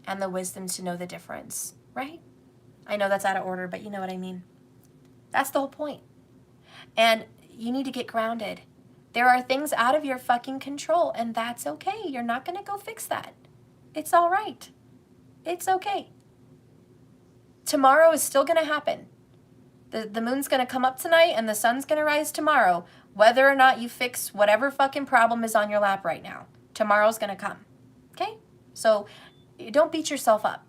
and the wisdom to know the difference, right? I know that's out of order, but you know what I mean. That's the whole point. And you need to get grounded. There are things out of your fucking control, and that's okay. You're not going to go fix that. It's all right. It's okay. Tomorrow is still going to happen. The moon's going to come up tonight, and the sun's going to rise tomorrow. Whether or not you fix whatever fucking problem is on your lap right now, tomorrow's going to come. Okay? So don't beat yourself up.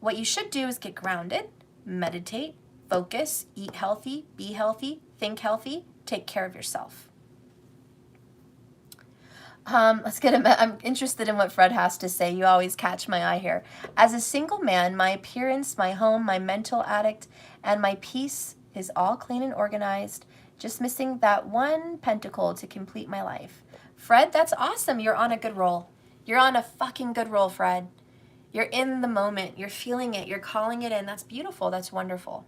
What you should do is get grounded, meditate, focus, eat healthy, be healthy, think healthy, take care of yourself. Let's get I'm interested in what Fred has to say. You always catch my eye here. As a single man, my appearance, my home, my mental addict, and my peace is all clean and organized. Just missing that 1 pentacle to complete my life. Fred, that's awesome. You're on a good roll. You're on a fucking good roll, Fred. You're in the moment. You're feeling it. You're calling it in. That's beautiful. That's wonderful.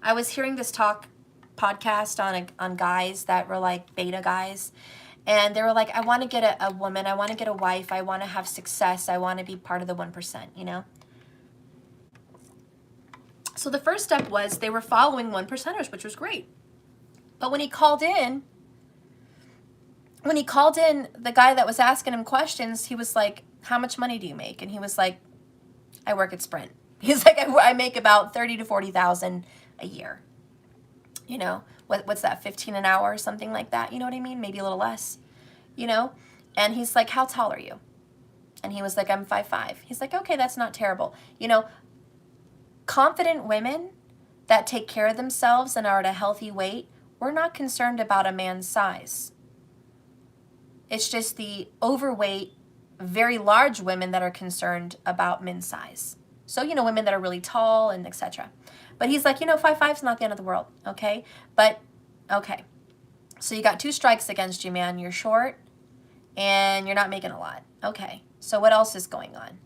I was hearing this podcast on guys that were like beta guys. And they were like, I want to get a woman. I want to get a wife. I want to have success. I want to be part of the 1%, you know? So the first step was they were following 1%ers, which was great. But when he called in, the guy that was asking him questions, he was like, how much money do you make? And he was like, I work at Sprint. He's like, I make about 30 to 40,000 a year. You know, what's that, 15 an hour or something like that? You know what I mean? Maybe a little less, you know? And he's like, how tall are you? And he was like, I'm 5'5". He's like, okay, that's not terrible. You know, confident women that take care of themselves and are at a healthy weight, we're not concerned about a man's size. It's just the overweight, very large women that are concerned about men's size. So, you know, women that are really tall and etc. But he's like, you know, 5'5" is not the end of the world, okay? But, okay. So you got 2 strikes against you, man. You're short and you're not making a lot. Okay. So what else is going on?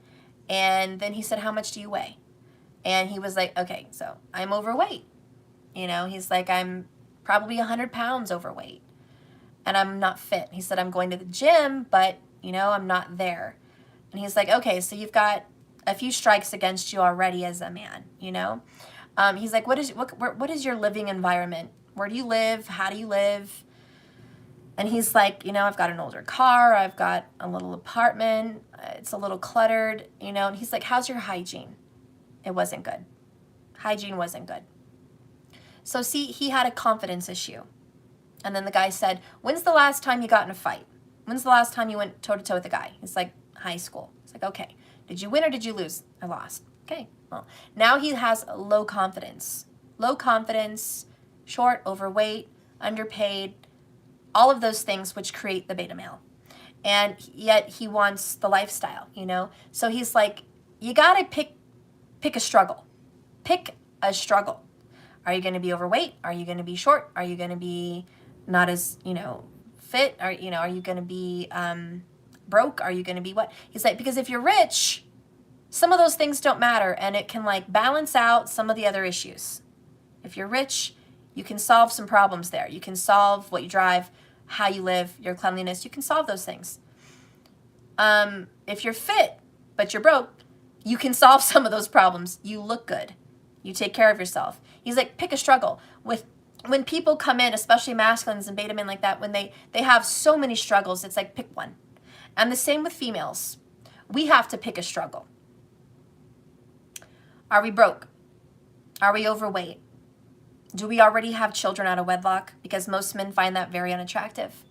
And then he said, how much do you weigh? And he was like, okay, so I'm overweight. You know, he's like, I'm probably 100 pounds overweight and I'm not fit. He said, I'm going to the gym, but, you know, I'm not there. And he's like, okay, so you've got a few strikes against you already as a man, you know? He's like, what is your living environment? Where do you live? How do you live? And he's like, you know, I've got an older car. I've got a little apartment. It's a little cluttered, you know? And he's like, how's your hygiene? It wasn't good. Hygiene wasn't good. So see, he had a confidence issue. And then the guy said, when's the last time you got in a fight? When's the last time you went toe-to-toe with a guy? He's like, high school. He's like, okay. Did you win or did you lose? I lost. Okay. Well, now he has low confidence. Low confidence, short, overweight, underpaid, all of those things which create the beta male. And yet he wants the lifestyle, you know? So he's like, you got to pick a struggle. Pick a struggle. Are you going to be overweight? Are you going to be short? Are you going to be not as, you know, fit? Are you going to be broke? Are you going to be what? He's like, because if you're rich, some of those things don't matter and it can like balance out some of the other issues. If you're rich, you can solve some problems there. You can solve what you drive, how you live, your cleanliness. You can solve those things. If you're fit, but you're broke, you can solve some of those problems. You look good. You take care of yourself. He's like, pick a struggle. When people come in, especially masculines and beta men like that, when they have so many struggles, it's like, pick one. And the same with females. We have to pick a struggle. Are we broke? Are we overweight? Do we already have children out of wedlock? Because most men find that very unattractive.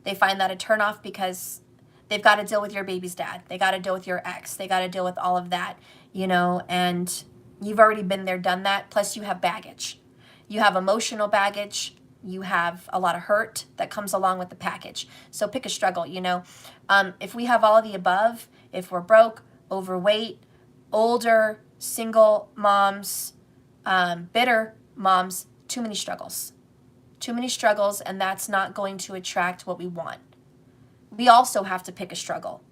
They find that a turnoff because they've got to deal with your baby's dad. They got to deal with your ex. They got to deal with all of that, you know, and you've already been there, done that. Plus you have baggage. You have emotional baggage. You have a lot of hurt that comes along with the package. So pick a struggle, you know. If we have all of the above, if we're broke, overweight, older, single moms, bitter moms, too many struggles. Too many struggles, and that's not going to attract what we want. We also have to pick a struggle.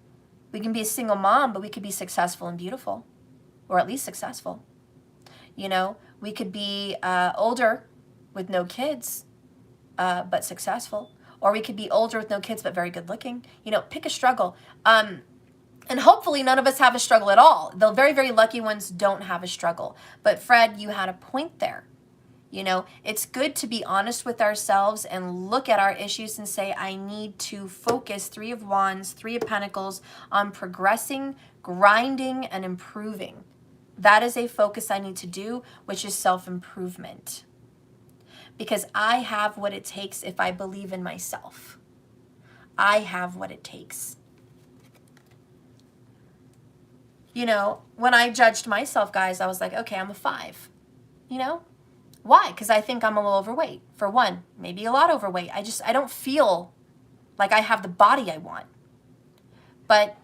We can be a single mom, but we could be successful and beautiful, or at least successful. You know, we could be older with no kids, but successful. Or we could be older with no kids, but very good looking. You know, pick a struggle. And hopefully none of us have a struggle at all. The very, very lucky ones don't have a struggle. But Fred, you had a point there. You know, it's good to be honest with ourselves and look at our issues and say, I need to focus, 3 of Wands, 3 of Pentacles, on progressing, grinding, and improving. That is a focus I need to do, which is self-improvement. Because I have what it takes if I believe in myself. I have what it takes. You know, when I judged myself, guys, I was like, okay, I'm a 5. You know? Why? Because I think I'm a little overweight. For one, maybe a lot overweight. I don't feel like I have the body I want. But,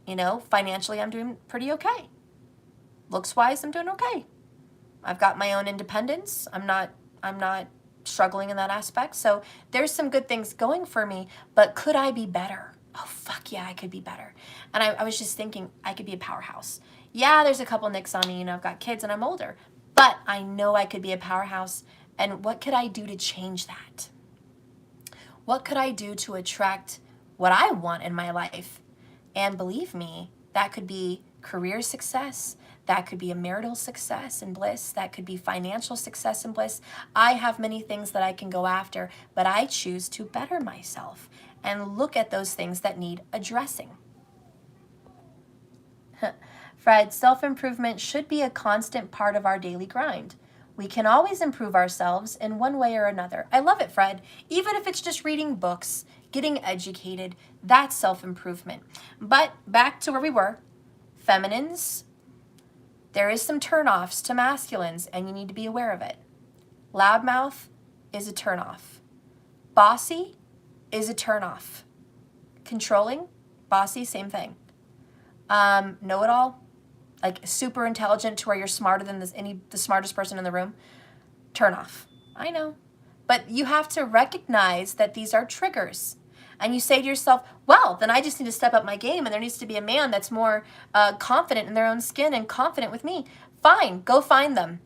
you know, financially I'm doing pretty okay. Looks-wise, I'm doing okay. I've got my own independence. I'm not struggling in that aspect. So there's some good things going for me, but could I be better? Oh, fuck yeah, I could be better. And I was just thinking I could be a powerhouse. Yeah, there's a couple nicks on me, you know, I've got kids and I'm older, but I know I could be a powerhouse. And what could I do to change that? What could I do to attract what I want in my life? And believe me, that could be career success. That could be a marital success and bliss. That could be financial success and bliss. I have many things that I can go after, but I choose to better myself and look at those things that need addressing. Fred, self-improvement should be a constant part of our daily grind. We can always improve ourselves in one way or another. I love it, Fred. Even if it's just reading books, getting educated, that's self-improvement. But back to where we were, feminines, there is some turnoffs to masculines, and you need to be aware of it. Loudmouth is a turnoff. Bossy is a turnoff. Controlling, bossy, same thing. Know-it-all, like super intelligent to where you're smarter than the smartest person in the room, turnoff. I know. But you have to recognize that these are triggers. And you say to yourself, well, then I just need to step up my game and there needs to be a man that's more confident in their own skin and confident with me. Fine, go find them.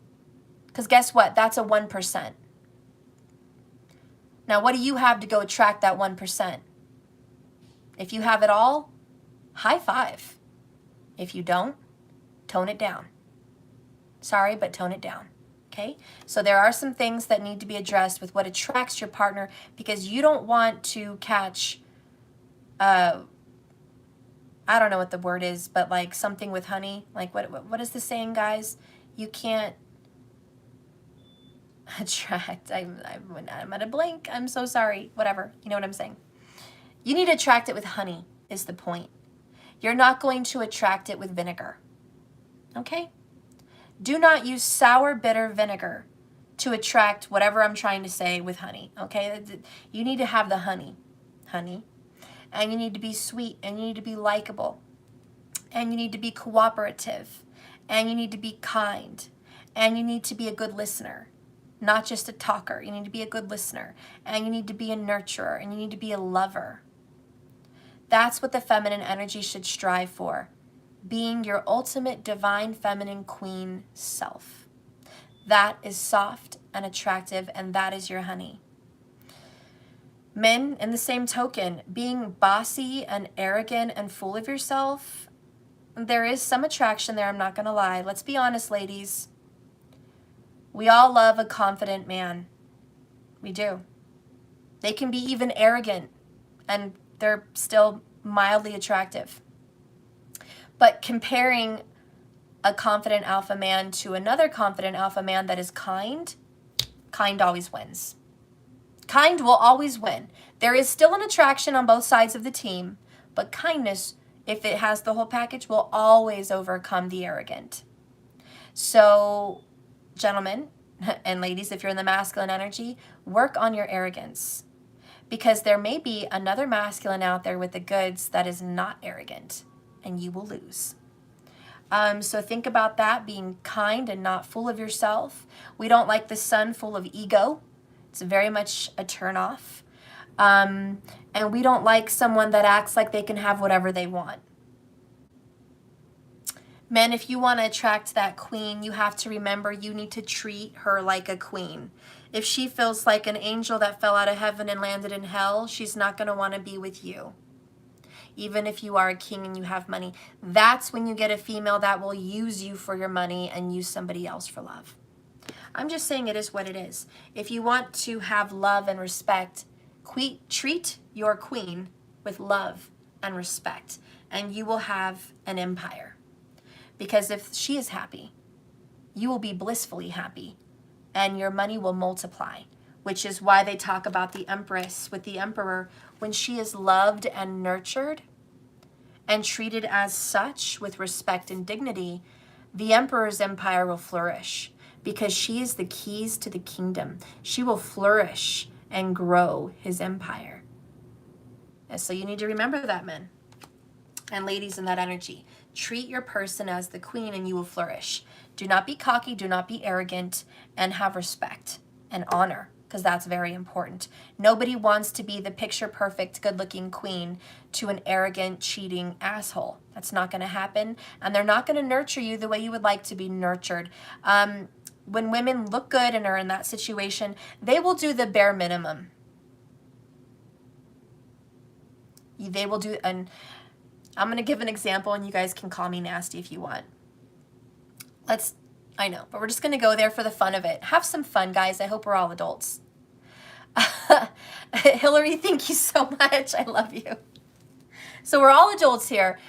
Because guess what? That's a 1%. Now, what do you have to go attract that 1%? If you have it all, high five. If you don't, tone it down. Sorry, but tone it down. Okay? So there are some things that need to be addressed with what attracts your partner, because you don't want to catch, I don't know what the word is, but like something with honey. Like what is the saying, guys? You can't attract. I'm at a blank. I'm so sorry. Whatever. You know what I'm saying? You need to attract it with honey is the point. You're not going to attract it with vinegar. Okay? Do not use sour, bitter vinegar to attract whatever I'm trying to say with honey. Okay? You need to have the honey. And you need to be sweet, and you need to be likable, and you need to be cooperative, and you need to be kind, and you need to be a good listener, not just a talker. You need to be a good listener, and you need to be a nurturer, and you need to be a lover. That's what the feminine energy should strive for, being your ultimate divine feminine queen self. That is soft and attractive, and that is your honey. Men, in the same token, being bossy and arrogant and full of yourself, there is some attraction there, I'm not going to lie. Let's be honest, ladies. We all love a confident man. We do. They can be even arrogant, and they're still mildly attractive. But comparing a confident alpha man to another confident alpha man that is kind always wins. Kind will always win. There is still an attraction on both sides of the team, but kindness, if it has the whole package, will always overcome the arrogant. So, gentlemen and ladies, if you're in the masculine energy, work on your arrogance, because there may be another masculine out there with the goods that is not arrogant, and you will lose. So think about that, being kind and not full of yourself. We don't like the sun full of ego. It's very much a turnoff. And we don't like someone that acts like they can have whatever they want. Men, if you want to attract that queen, you have to remember you need to treat her like a queen. If she feels like an angel that fell out of heaven and landed in hell, she's not going to want to be with you. Even if you are a king and you have money, that's when you get a female that will use you for your money and use somebody else for love. I'm just saying it is what it is. If you want to have love and respect, treat your queen with love and respect, and you will have an empire. Because if she is happy, you will be blissfully happy, and your money will multiply, which is why they talk about the Empress with the Emperor. When she is loved and nurtured and treated as such with respect and dignity, the Emperor's empire will flourish. Because she is the keys to the kingdom. She will flourish and grow his empire. And so you need to remember that, men and ladies in that energy. Treat your person as the queen and you will flourish. Do not be cocky, do not be arrogant, and have respect and honor, because that's very important. Nobody wants to be the picture-perfect, good-looking queen to an arrogant, cheating asshole. That's not going to happen, and they're not going to nurture you the way you would like to be nurtured. When women look good and are in that situation, they will do the bare minimum. They will do, and I'm going to give an example, and you guys can call me nasty if you want. I know, but we're just going to go there for the fun of it. Have some fun, guys. I hope we're all adults. Hillary, thank you so much. I love you. So we're all adults here.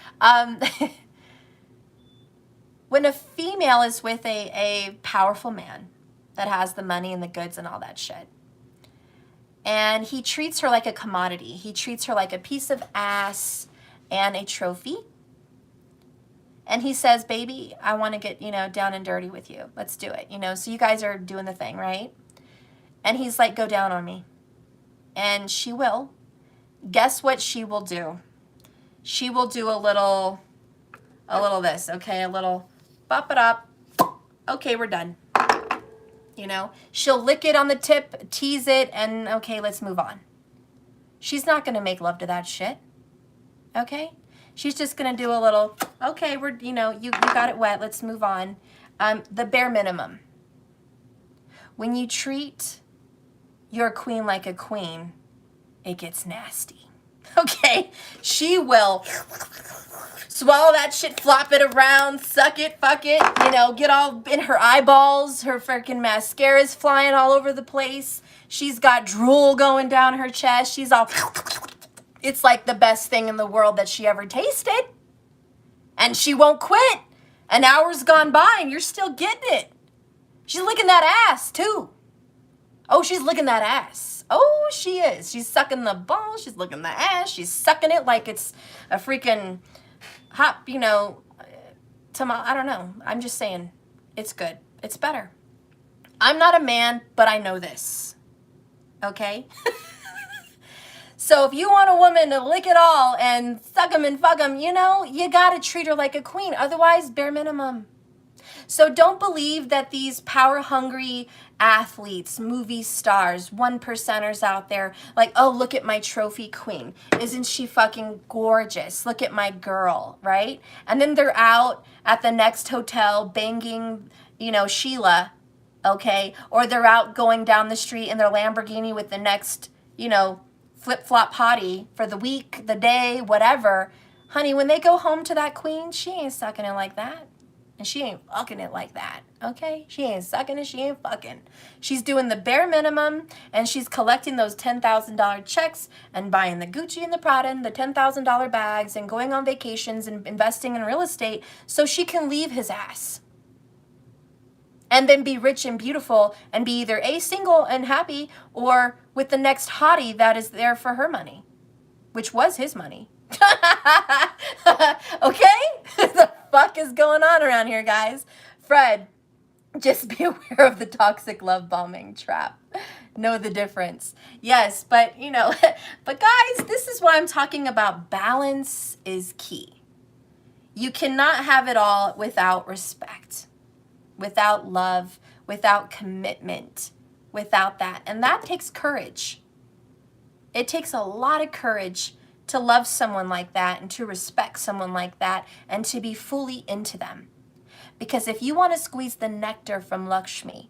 When a female is with a powerful man that has the money and the goods and all that shit, and he treats her like a commodity, he treats her like a piece of ass and a trophy, and he says, baby, I want to get, down and dirty with you. Let's do it. So you guys are doing the thing, right? And he's like, go down on me. And she will. Guess what she will do? She will do a little this, okay? A little bop it up. Okay, we're done. She'll lick it on the tip, tease it, and okay, let's move on. She's not going to make love to that shit. Okay? She's just going to do a little, okay, you got it wet, let's move on. The bare minimum. when you treat your queen like a queen, it gets nasty. Okay? She will swallow that shit, flop it around, suck it, fuck it, you know, get all in her eyeballs, her freaking mascara's flying all over the place. She's got drool going down her chest. She's all, it's like the best thing in the world that she ever tasted. And she won't quit. An hour's gone by and you're still getting it. She's licking that ass too. Oh, she's licking that ass. Oh, she is. She's sucking the ball. She's licking the ass. She's sucking it like it's a freaking hot, you know, I don't know. I'm just saying, it's good. It's better. I'm not a man, but I know this. Okay? So if you want a woman to lick it all and suck them and fuck them, you know, you got to treat her like a queen. Otherwise, bare minimum. So don't believe that these power-hungry athletes, movie stars, one percenters out there, like, oh, look at my trophy queen. Isn't she fucking gorgeous? Look at my girl, right? And then they're out at the next hotel banging, you know, Sheila, okay? Or they're out going down the street in their Lamborghini with the next, you know, flip-flop hottie for the week, the day, whatever. Honey, when they go home to that queen, she ain't sucking it like that. And she ain't fucking it like that, okay? She ain't sucking it, she ain't fucking. She's doing the bare minimum, and she's collecting those $10,000 checks and buying the Gucci and the Prada and the $10,000 bags and going on vacations and investing in real estate so she can leave his ass. And then be rich and beautiful and be either A, single and happy, or with the next hottie that is there for her money, which was his money. Okay? The fuck is going on around here, guys? Fred, just be aware of the toxic love bombing trap. Know the difference. Yes, but you know, but guys, this is what I'm talking about. Balance is key. You cannot have it all without respect, without love, without commitment, without that. And that takes courage. It takes a lot of courage to love someone like that and to respect someone like that and to be fully into them. Because if you want to squeeze the nectar from Lakshmi,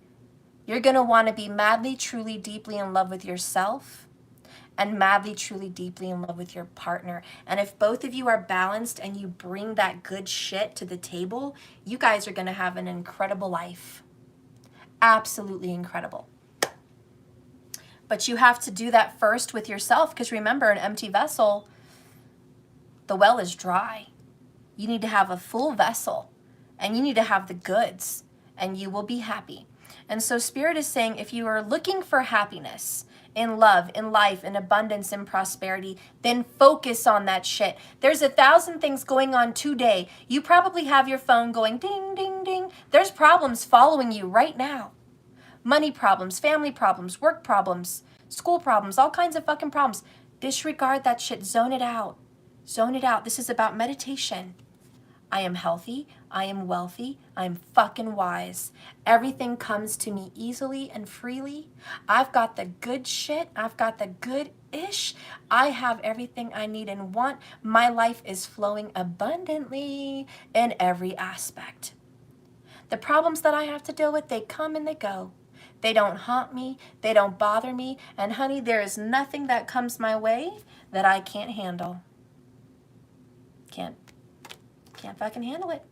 you're going to want to be madly, truly, deeply in love with yourself and madly, truly, deeply in love with your partner. And if both of you are balanced and you bring that good shit to the table, you guys are going to have an incredible life. Absolutely incredible. But you have to do that first with yourself, because remember, an empty vessel, the well is dry. You need to have a full vessel, and you need to have the goods, and you will be happy. And so Spirit is saying, if you are looking for happiness in love, in life, in abundance, in prosperity, then focus on that shit. There's 1,000 things going on today. You probably have your phone going ding, ding, ding. There's problems following you right now. Money problems, family problems, work problems, school problems, all kinds of fucking problems. Disregard that shit. Zone it out. Zone it out. This is about meditation. I am healthy. I am wealthy. I am fucking wise. Everything comes to me easily and freely. I've got the good shit. I've got the good-ish. I have everything I need and want. My life is flowing abundantly in every aspect. The problems that I have to deal with, they come and they go. They don't haunt me. They don't bother me. And honey, there is nothing that comes my way that I can't handle. Can't fucking handle it.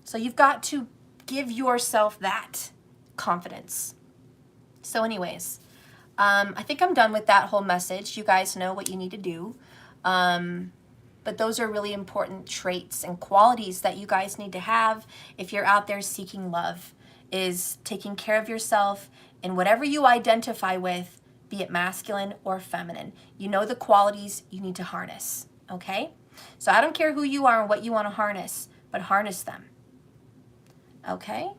So you've got to give yourself that confidence. So anyways, I think I'm done with that whole message. You guys know what you need to do. But those are really important traits and qualities that you guys need to have if you're out there seeking love, is taking care of yourself in whatever you identify with, be it masculine or feminine. You know the qualities you need to harness, okay? So I don't care who you are and what you want to harness, but harness them, okay?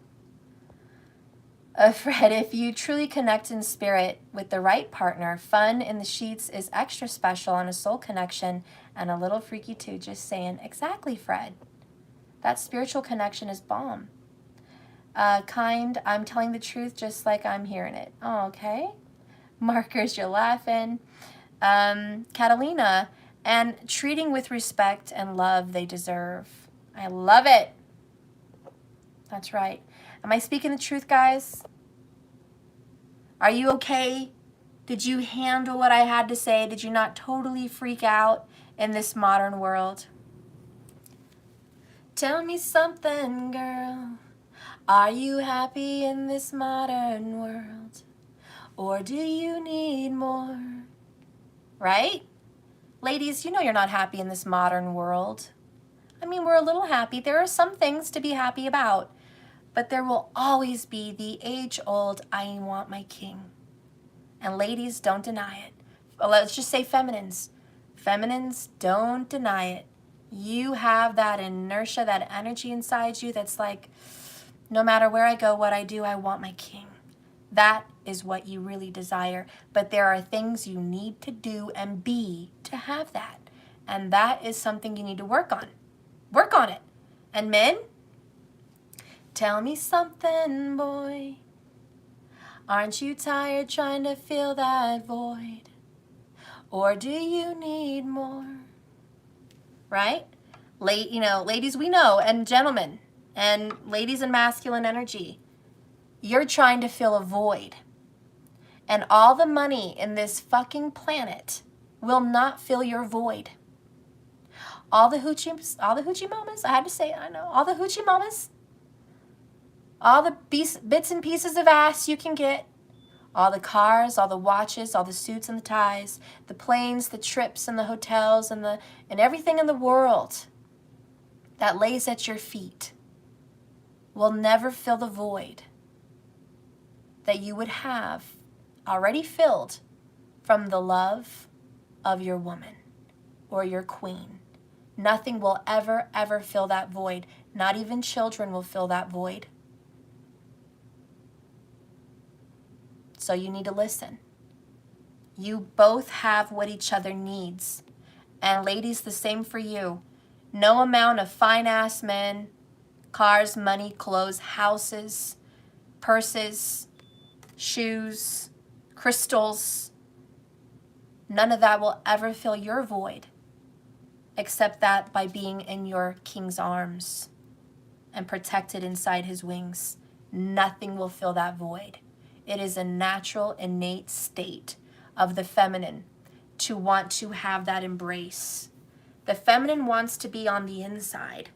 Fred, if you truly connect in spirit with the right partner, fun in the sheets is extra special on a soul connection and a little freaky too, just saying. Exactly, Fred. That spiritual connection is bomb. Kind, I'm telling the truth just like I'm hearing it. Oh, okay. Markers, you're laughing. Catalina, and treating with respect and love they deserve. I love it. That's right. Am I speaking the truth, guys? Are you okay? Did you handle what I had to say? Did you not totally freak out in this modern world? Tell me something, girl. Are you happy in this modern world? Or do you need more? Right? Ladies, you know you're not happy in this modern world. I mean, we're a little happy. There are some things to be happy about. But there will always be the age-old, I want my king. And ladies, don't deny it. Let's just say feminines. Feminines, don't deny it. You have that inertia, that energy inside you that's like, no matter where I go, what I do, I want my king. That is what you really desire. But there are things you need to do and be to have that. And that is something you need to work on. Work on it. And men, tell me something, boy. Aren't you tired trying to fill that void? Or do you need more? Right? Ladies, we know, and gentlemen, and ladies in masculine energy, you're trying to fill a void. And all the money in this fucking planet will not fill your void. All the hoochie mamas, I had to say it, I know, all the hoochie mamas, all the bits and pieces of ass you can get, all the cars, all the watches, all the suits and the ties, the planes, the trips and the hotels and everything in the world that lays at your feet will never fill the void that you would have already filled from the love of your woman or your queen. Nothing will ever, ever fill that void. Not even children will fill that void. So you need to listen. You both have what each other needs. And ladies, the same for you. No amount of fine-ass men, cars, money, clothes, houses, purses, shoes, crystals, none of that will ever fill your void, except that by being in your king's arms and protected inside his wings. Nothing will fill that void. It is a natural, innate state of the feminine to want to have that embrace. The feminine wants to be on the inside.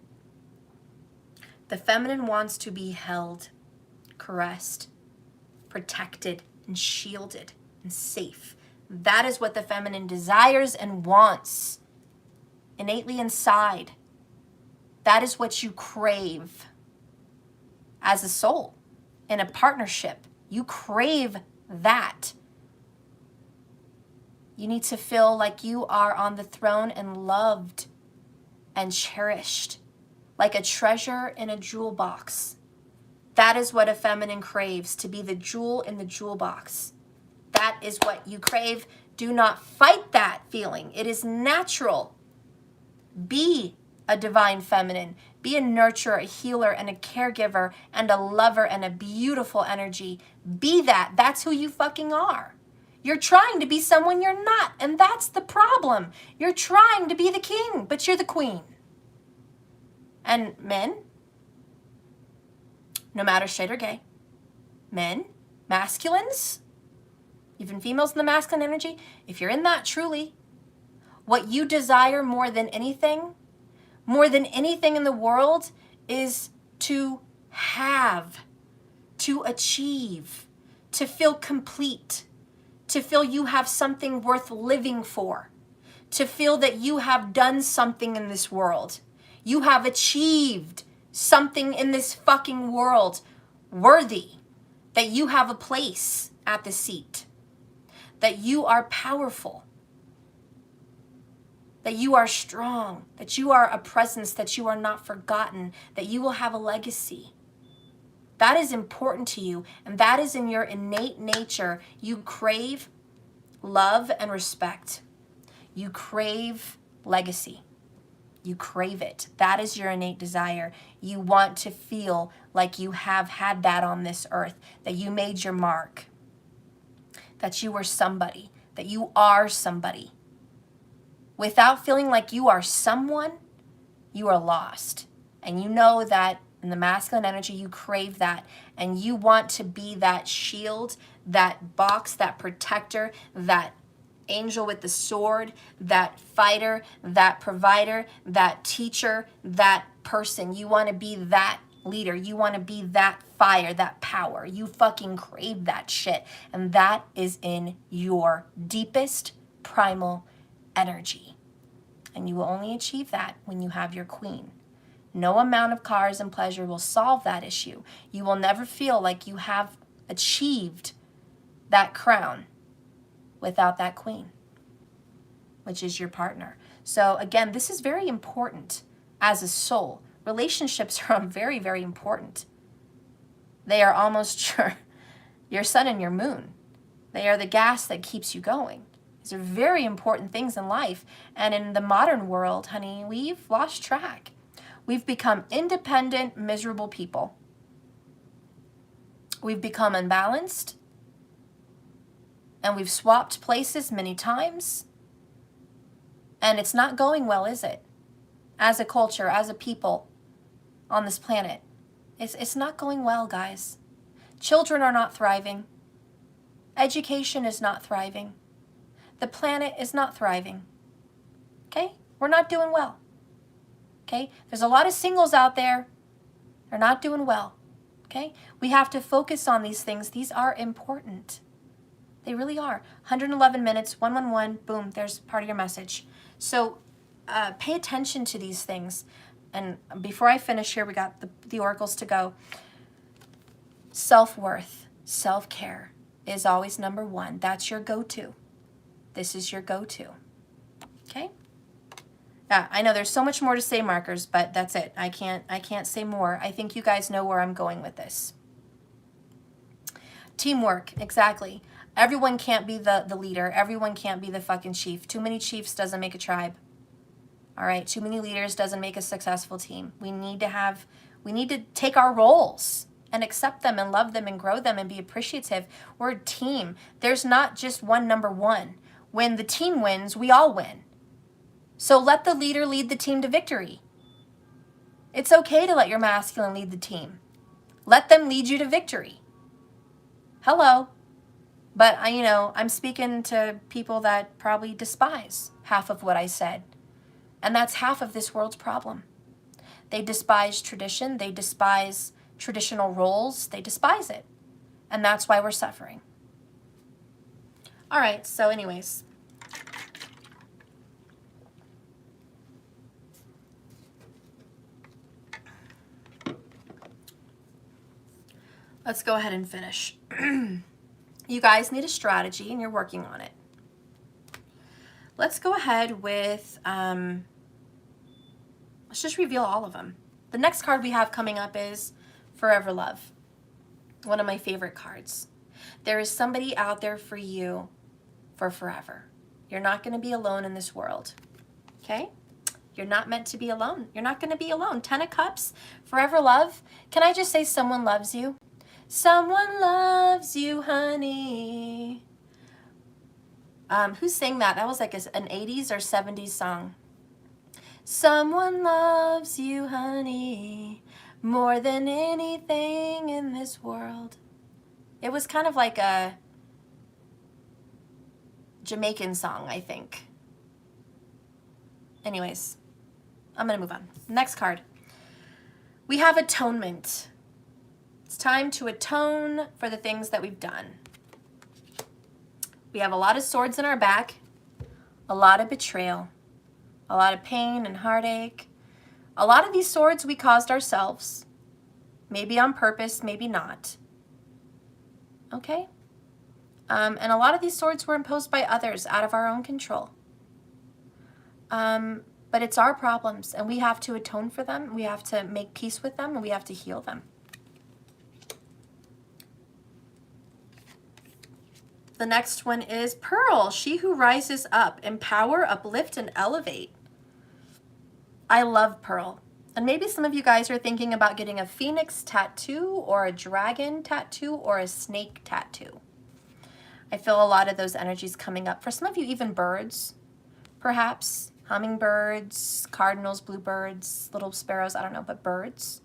The feminine wants to be held, caressed, protected, and shielded, and safe. That is what the feminine desires and wants innately inside. That is what you crave as a soul in a partnership. You crave that. You need to feel like you are on the throne and loved and cherished, like a treasure in a jewel box. That is what a feminine craves, to be the jewel in the jewel box. That is what you crave. Do not fight that feeling. It is natural. Be a divine feminine. Be a nurturer, a healer, and a caregiver, and a lover, and a beautiful energy. Be that. That's who you fucking are. You're trying to be someone you're not, and that's the problem. You're trying to be the king, but you're the queen. And men, no matter straight or gay, men, masculines, even females in the masculine energy, if you're in that truly, what you desire more than anything in the world, is to have, to achieve, to feel complete, to feel you have something worth living for, to feel that you have done something in this world. You have achieved something in this fucking world worthy, that you have a place at the seat, that you are powerful, that you are strong, that you are a presence, that you are not forgotten, that you will have a legacy. That is important to you, and that is in your innate nature. You crave love and respect. You crave legacy. You crave it. That is your innate desire. You want to feel like you have had that on this earth, that you made your mark, that you were somebody, that you are somebody. Without feeling like you are someone, you are lost. And you know that in the masculine energy, you crave that. And you want to be that shield, that box, that protector, that angel with the sword, that fighter, that provider, that teacher, that person. You want to be that leader. You want to be that fire, that power. You fucking crave that shit. And that is in your deepest primal energy. And you will only achieve that when you have your queen. No amount of cars and pleasure will solve that issue. You will never feel like you have achieved that crown without that queen, which is your partner. So again, this is very important as a soul. Relationships are very, very important. They are almost your sun and your moon. They are the gas that keeps you going. These are very important things in life. And in the modern world, honey, we've lost track. We've become independent, miserable people. We've become unbalanced. And we've swapped places many times. And it's not going well, is it? As a culture, as a people on this planet. It's not going well, guys. Children are not thriving. Education is not thriving. The planet is not thriving. Okay? We're not doing well. Okay? There's a lot of singles out there. They're not doing well. Okay? We have to focus on these things. These are important. They really are. 111 minutes, 111, boom, there's part of your message. So pay attention to these things. And before I finish here, we got the oracles to go. Self-worth, self-care is always number one. That's your go-to. This is your go-to. Okay? Yeah, I know there's so much more to say, markers, but that's it. I can't say more. I think you guys know where I'm going with this. Teamwork, exactly. Everyone can't be the leader. Everyone can't be the fucking chief. Too many chiefs doesn't make a tribe. All right, too many leaders doesn't make a successful team. We need to take our roles and accept them and love them and grow them and be appreciative. We're a team. There's not just one number one. When the team wins, we all win. So let the leader lead the team to victory. It's okay to let your masculine lead the team. Let them lead you to victory. Hello. But I'm speaking to people that probably despise half of what I said. And that's half of this world's problem. They despise tradition. They despise traditional roles. They despise it. And that's why we're suffering. All right, so anyways. Let's go ahead and finish. You guys need a strategy and you're working on it. Let's go ahead with, let's just reveal all of them. The next card we have coming up is Forever Love. One of my favorite cards. There is somebody out there for you for forever. You're not going to be alone in this world. Okay? You're not meant to be alone. You're not going to be alone. 10 of Cups, Forever Love. Can I just say someone loves you? Someone loves you, honey. Who sang that? That was like an 80s or 70s song. Someone loves you, honey, more than anything in this world. It was kind of like a Jamaican song, I think. Anyways, I'm going to move on. Next card. We have Atonement. It's time to atone for the things that we've done. We have a lot of swords in our back, a lot of betrayal, a lot of pain and heartache. A lot of these swords we caused ourselves, maybe on purpose, maybe not. Okay? And a lot of these swords were imposed by others out of our own control. But it's our problems, and we have to atone for them. We have to make peace with them, and we have to heal them. The next one is Pearl, she who rises up, empower, uplift, and elevate. I love Pearl. And maybe some of you guys are thinking about getting a phoenix tattoo or a dragon tattoo or a snake tattoo. I feel a lot of those energies coming up. For some of you, even birds, perhaps. Hummingbirds, cardinals, bluebirds, little sparrows, I don't know, but birds.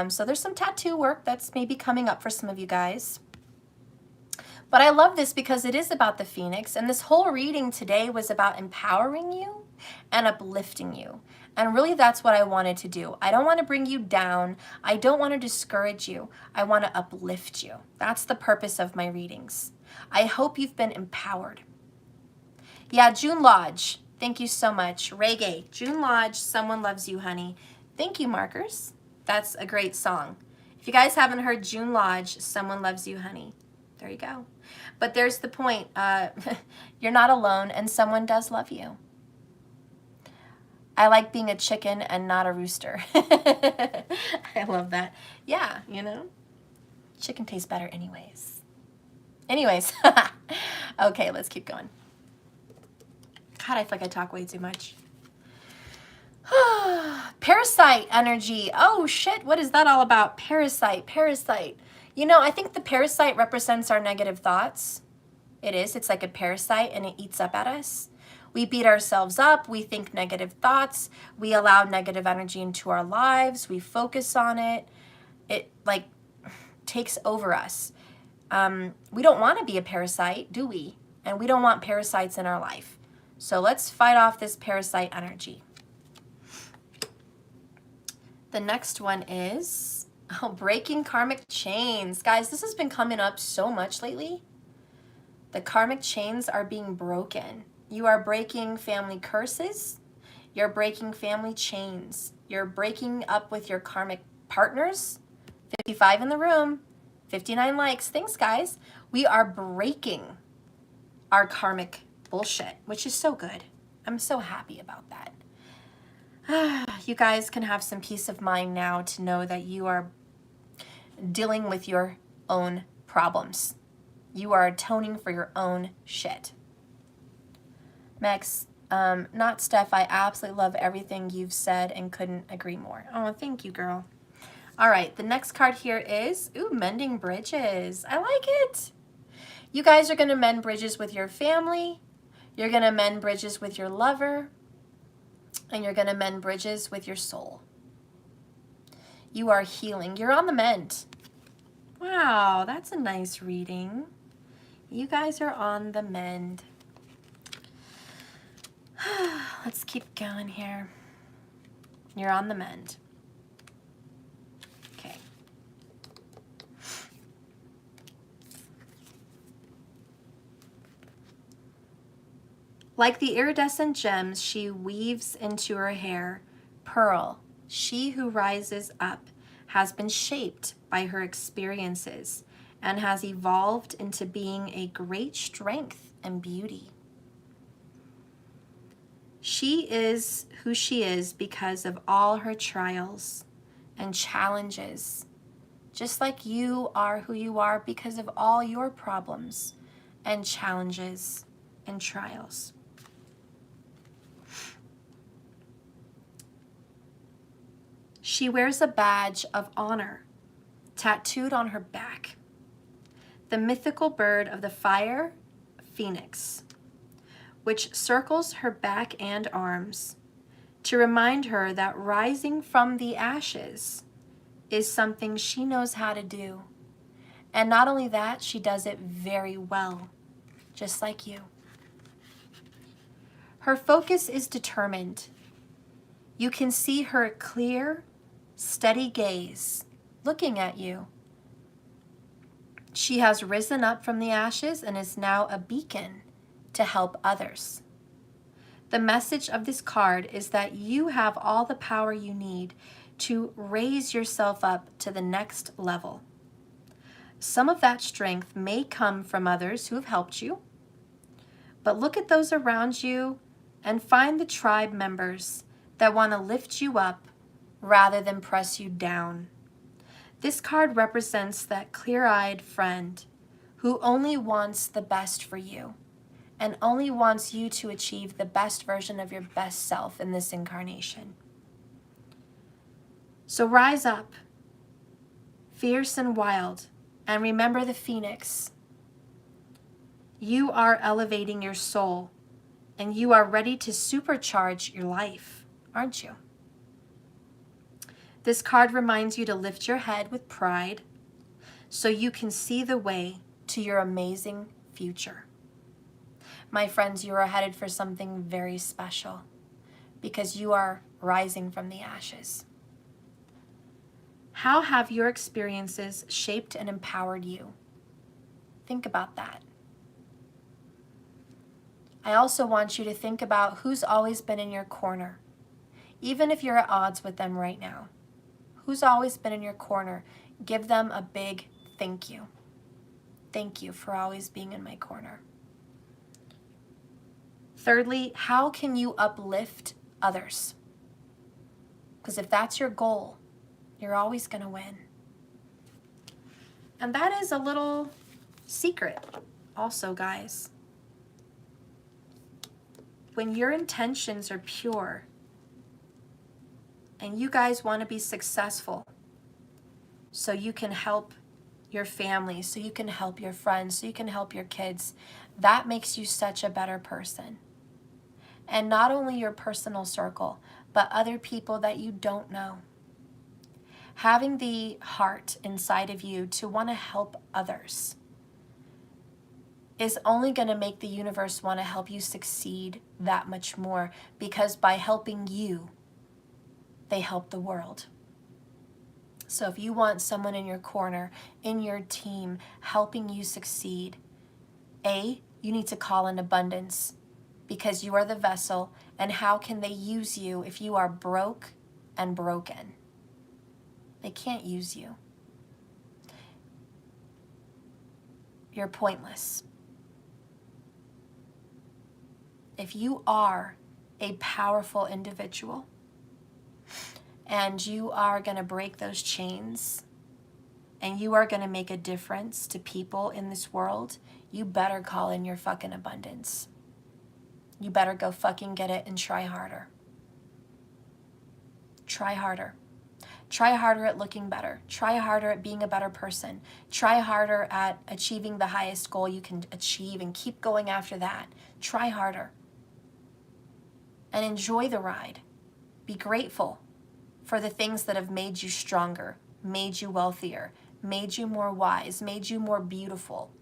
So there's some tattoo work that's maybe coming up for some of you guys. But I love this because it is about the phoenix, and this whole reading today was about empowering you and uplifting you. And really that's what I wanted to do. I don't want to bring you down. I don't want to discourage you. I want to uplift you. That's the purpose of my readings. I hope you've been empowered. Yeah, June Lodge. Thank you so much. Reggae. June Lodge, Someone Loves You, Honey. Thank you, Markers. That's a great song. If you guys haven't heard June Lodge, Someone Loves You, Honey, there you go. But there's the point. You're not alone, and someone does love you. I like being a chicken and not a rooster. I love that. Yeah, you know, chicken tastes better anyways. Anyways, okay, let's keep going. God, I feel like I talk way too much. Parasite energy. Oh shit, what is that all about? Parasite. You know, I think the parasite represents our negative thoughts. It is. It's like a parasite and it eats up at us. We beat ourselves up. We think negative thoughts. We allow negative energy into our lives. We focus on it. It like takes over us. We don't want to be a parasite, do we? And we don't want parasites in our life. So let's fight off this parasite energy. The next one is breaking karmic chains. Guys, this has been coming up so much lately. The karmic chains are being broken. You are breaking family curses. You're breaking family chains. You're breaking up with your karmic partners. 55 in the room, 59 likes. Thanks, guys. We are breaking our karmic bullshit, which is so good. I'm so happy about that. You guys can have some peace of mind now to know that you are dealing with your own problems. You are atoning for your own shit. Max, not Steph, I absolutely love everything you've said and couldn't agree more. Oh, thank you, girl. All right, the next card here is, mending bridges. I like it. You guys are going to mend bridges with your family. You're going to mend bridges with your lover. And you're going to mend bridges with your soul. You are healing. You're on the mend. Wow, that's a nice reading. You guys are on the mend. Let's keep going here. You're on the mend. Okay. Like the iridescent gems she weaves into her hair, Pearl, she who rises up, has been shaped by her experiences and has evolved into being a great strength and beauty. She is who she is because of all her trials and challenges, just like you are who you are because of all your problems and challenges and trials. She wears a badge of honor tattooed on her back, the mythical bird of the fire, Phoenix, which circles her back and arms to remind her that rising from the ashes is something she knows how to do. And not only that, she does it very well, just like you. Her focus is determined. You can see her clear, steady gaze looking at you. She has risen up from the ashes and is now a beacon to help others. The message of this card is that you have all the power you need to raise yourself up to the next level. Some of that strength may come from others who have helped you, but look at those around you and find the tribe members that want to lift you up rather than press you down. This card represents that clear-eyed friend who only wants the best for you and only wants you to achieve the best version of your best self in this incarnation. So rise up, fierce and wild, and remember the phoenix. You are elevating your soul, and you are ready to supercharge your life, aren't you? This card reminds you to lift your head with pride so you can see the way to your amazing future. My friends, you are headed for something very special because you are rising from the ashes. How have your experiences shaped and empowered you? Think about that. I also want you to think about who's always been in your corner, even if you're at odds with them right now. Who's always been in your corner? Give them a big thank you. Thank you for always being in my corner. Thirdly, how can you uplift others? Because if that's your goal, you're always going to win. And that is a little secret also, guys. When your intentions are pure and you guys want to be successful so you can help your family, so you can help your friends, so you can help your kids, that makes you such a better person. And not only your personal circle, but other people that you don't know. Having the heart inside of you to want to help others is only going to make the universe want to help you succeed that much more, because by helping you, they help the world. So if you want someone in your corner, in your team, helping you succeed, A, you need to call in abundance, because you are the vessel, and how can they use you if you are broke and broken? They can't use you. You're pointless. If you are a powerful individual and you are going to break those chains and you are going to make a difference to people in this world, you better call in your fucking abundance. You better go fucking get it and try harder. Try harder. Try harder at looking better. Try harder at being a better person. Try harder at achieving the highest goal you can achieve and keep going after that. Try harder. And enjoy the ride. Be grateful for the things that have made you stronger, made you wealthier, made you more wise, made you more beautiful,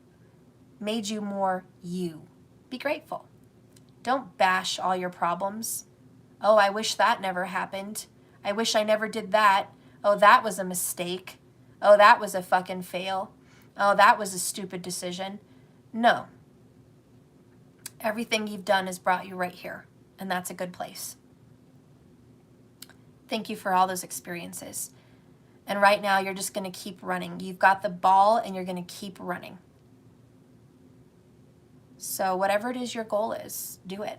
made you more you. Be grateful. Don't bash all your problems. Oh, I wish that never happened. I wish I never did that. Oh, that was a mistake. Oh, that was a fucking fail. Oh, that was a stupid decision. No. Everything you've done has brought you right here, and that's a good place. Thank you for all those experiences. And right now, you're just going to keep running. You've got the ball, and you're going to keep running. So whatever it is your goal is, do it.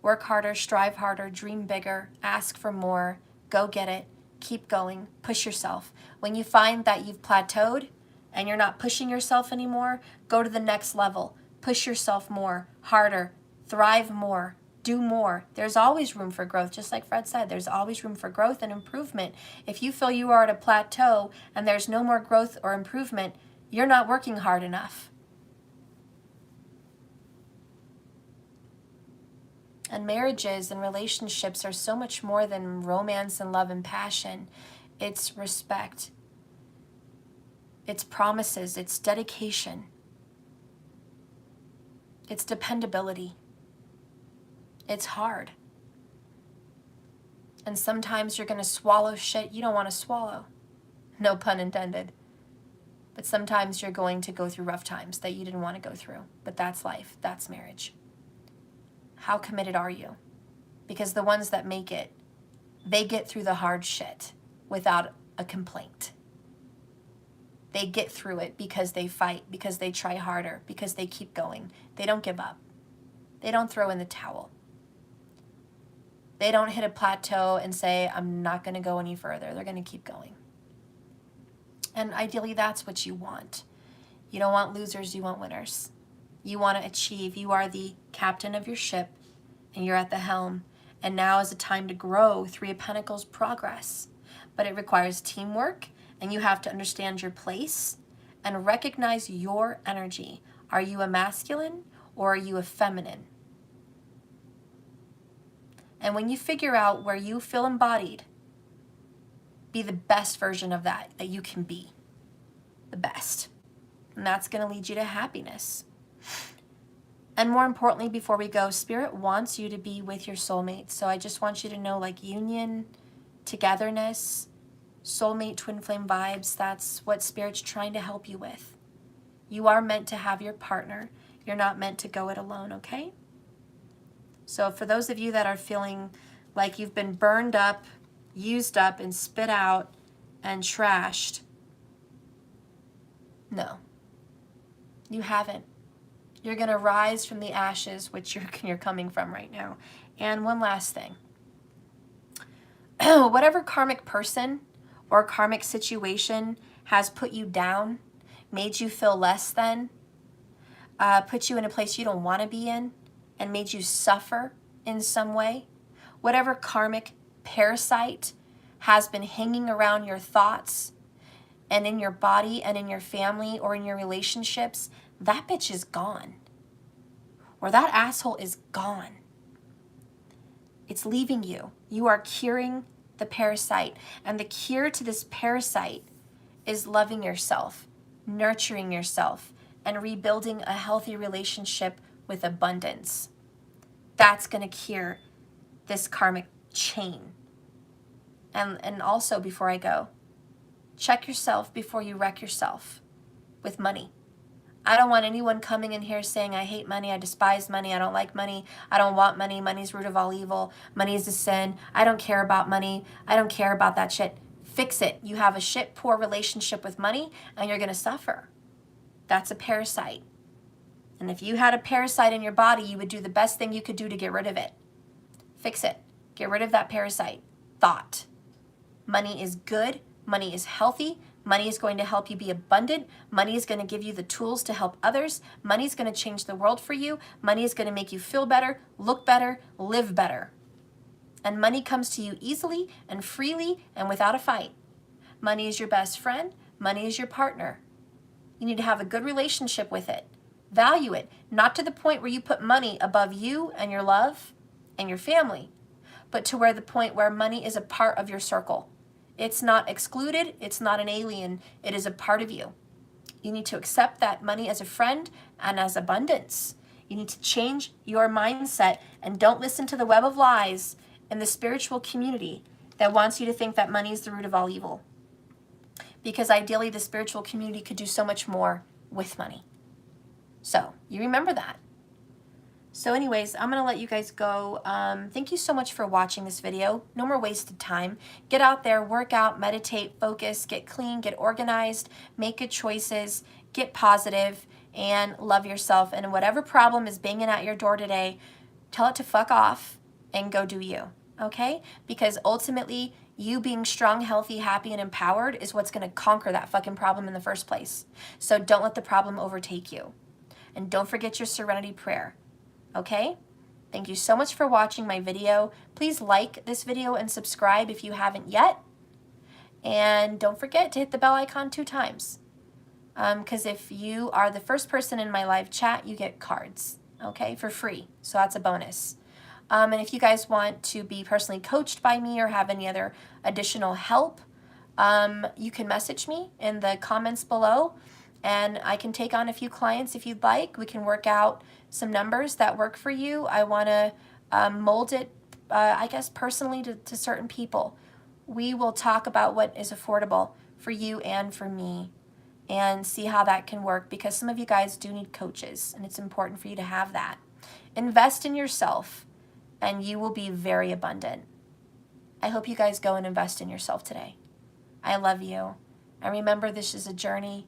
Work harder, strive harder, dream bigger, ask for more, go get it, keep going, push yourself. When you find that you've plateaued and you're not pushing yourself anymore, go to the next level. Push yourself more, harder, thrive more, do more. There's always room for growth. Just like Fred said, there's always room for growth and improvement. If you feel you are at a plateau and there's no more growth or improvement, you're not working hard enough. And marriages and relationships are so much more than romance and love and passion. It's respect. It's promises. It's dedication. It's dependability. It's hard. And sometimes you're going to swallow shit you don't want to swallow. No pun intended. But sometimes you're going to go through rough times that you didn't want to go through. But that's life. That's marriage. How committed are you? Because the ones that make it, they get through the hard shit without a complaint. They get through it because they fight, because they try harder, because they keep going. They don't give up. They don't throw in the towel. They don't hit a plateau and say, I'm not going to go any further. They're going to keep going. And ideally, that's what you want. You don't want losers, you want winners. You want to achieve. You are the captain of your ship, and you're at the helm. And now is the time to grow. Three of Pentacles progress. But it requires teamwork, and you have to understand your place and recognize your energy. Are you a masculine or are you a feminine? And when you figure out where you feel embodied, be the best version of that you can be. The best. And that's going to lead you to happiness. And more importantly, before we go, Spirit wants you to be with your soulmate. So I just want you to know, like, union, togetherness, soulmate, twin flame vibes, that's what Spirit's trying to help you with. You are meant to have your partner. You're not meant to go it alone, okay? So for those of you that are feeling like you've been burned up, used up, and spit out and trashed, no, you haven't. You're going to rise from the ashes, which you're coming from right now. And one last thing. Whatever karmic person or karmic situation has put you down, made you feel less than, put you in a place you don't want to be in, and made you suffer in some way, whatever karmic parasite has been hanging around your thoughts and in your body and in your family or in your relationships, that bitch is gone. Or that asshole is gone. It's leaving you. You are curing the parasite. And the cure to this parasite is loving yourself, nurturing yourself, and rebuilding a healthy relationship with abundance. That's going to cure this karmic chain. And also, before I go, check yourself before you wreck yourself with money. I don't want anyone coming in here saying, I hate money, I despise money, I don't like money, I don't want money, money's root of all evil, money is a sin, I don't care about money, I don't care about that shit. Fix it. You have a shit poor relationship with money and you're going to suffer. That's a parasite. And if you had a parasite in your body, you would do the best thing you could do to get rid of it. Fix it. Get rid of that parasite thought. Money is good. Money is healthy. Money is going to help you be abundant. Money is going to give you the tools to help others. Money is going to change the world for you. Money is going to make you feel better, look better, live better. And money comes to you easily and freely and without a fight. Money is your best friend. Money is your partner. You need to have a good relationship with it. Value it, not to the point where you put money above you and your love and your family, but to where the point where money is a part of your circle. It's not excluded, it's not an alien, it is a part of you. You need to accept that money as a friend and as abundance. You need to change your mindset and don't listen to the web of lies in the spiritual community that wants you to think that money is the root of all evil. Because ideally the spiritual community could do so much more with money. So you remember that. So anyways, I'm going to let you guys go. Thank you so much for watching this video. No more wasted time. Get out there, work out, meditate, focus, get clean, get organized, make good choices, get positive, and love yourself. And whatever problem is banging at your door today, tell it to fuck off and go do you, okay? Because ultimately, you being strong, healthy, happy, and empowered is what's going to conquer that fucking problem in the first place. So don't let the problem overtake you. And don't forget your serenity prayer. Okay? Thank you so much for watching my video. Please like this video and subscribe if you haven't yet. And don't forget to hit the bell icon 2 times. Because if you are the first person in my live chat, you get cards, okay, for free. So that's a bonus. And if you guys want to be personally coached by me or have any other additional help, you can message me in the comments below. And I can take on a few clients if you'd like. We can work out some numbers that work for you. I want to mold it, I guess, personally to certain people. We will talk about what is affordable for you and for me and see how that can work, because some of you guys do need coaches and it's important for you to have that. Invest in yourself and you will be very abundant. I hope you guys go and invest in yourself today. I love you. And remember, this is a journey,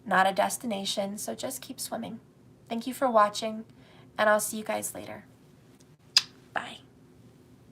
not a destination, so just keep swimming. Thank you for watching, and I'll see you guys later.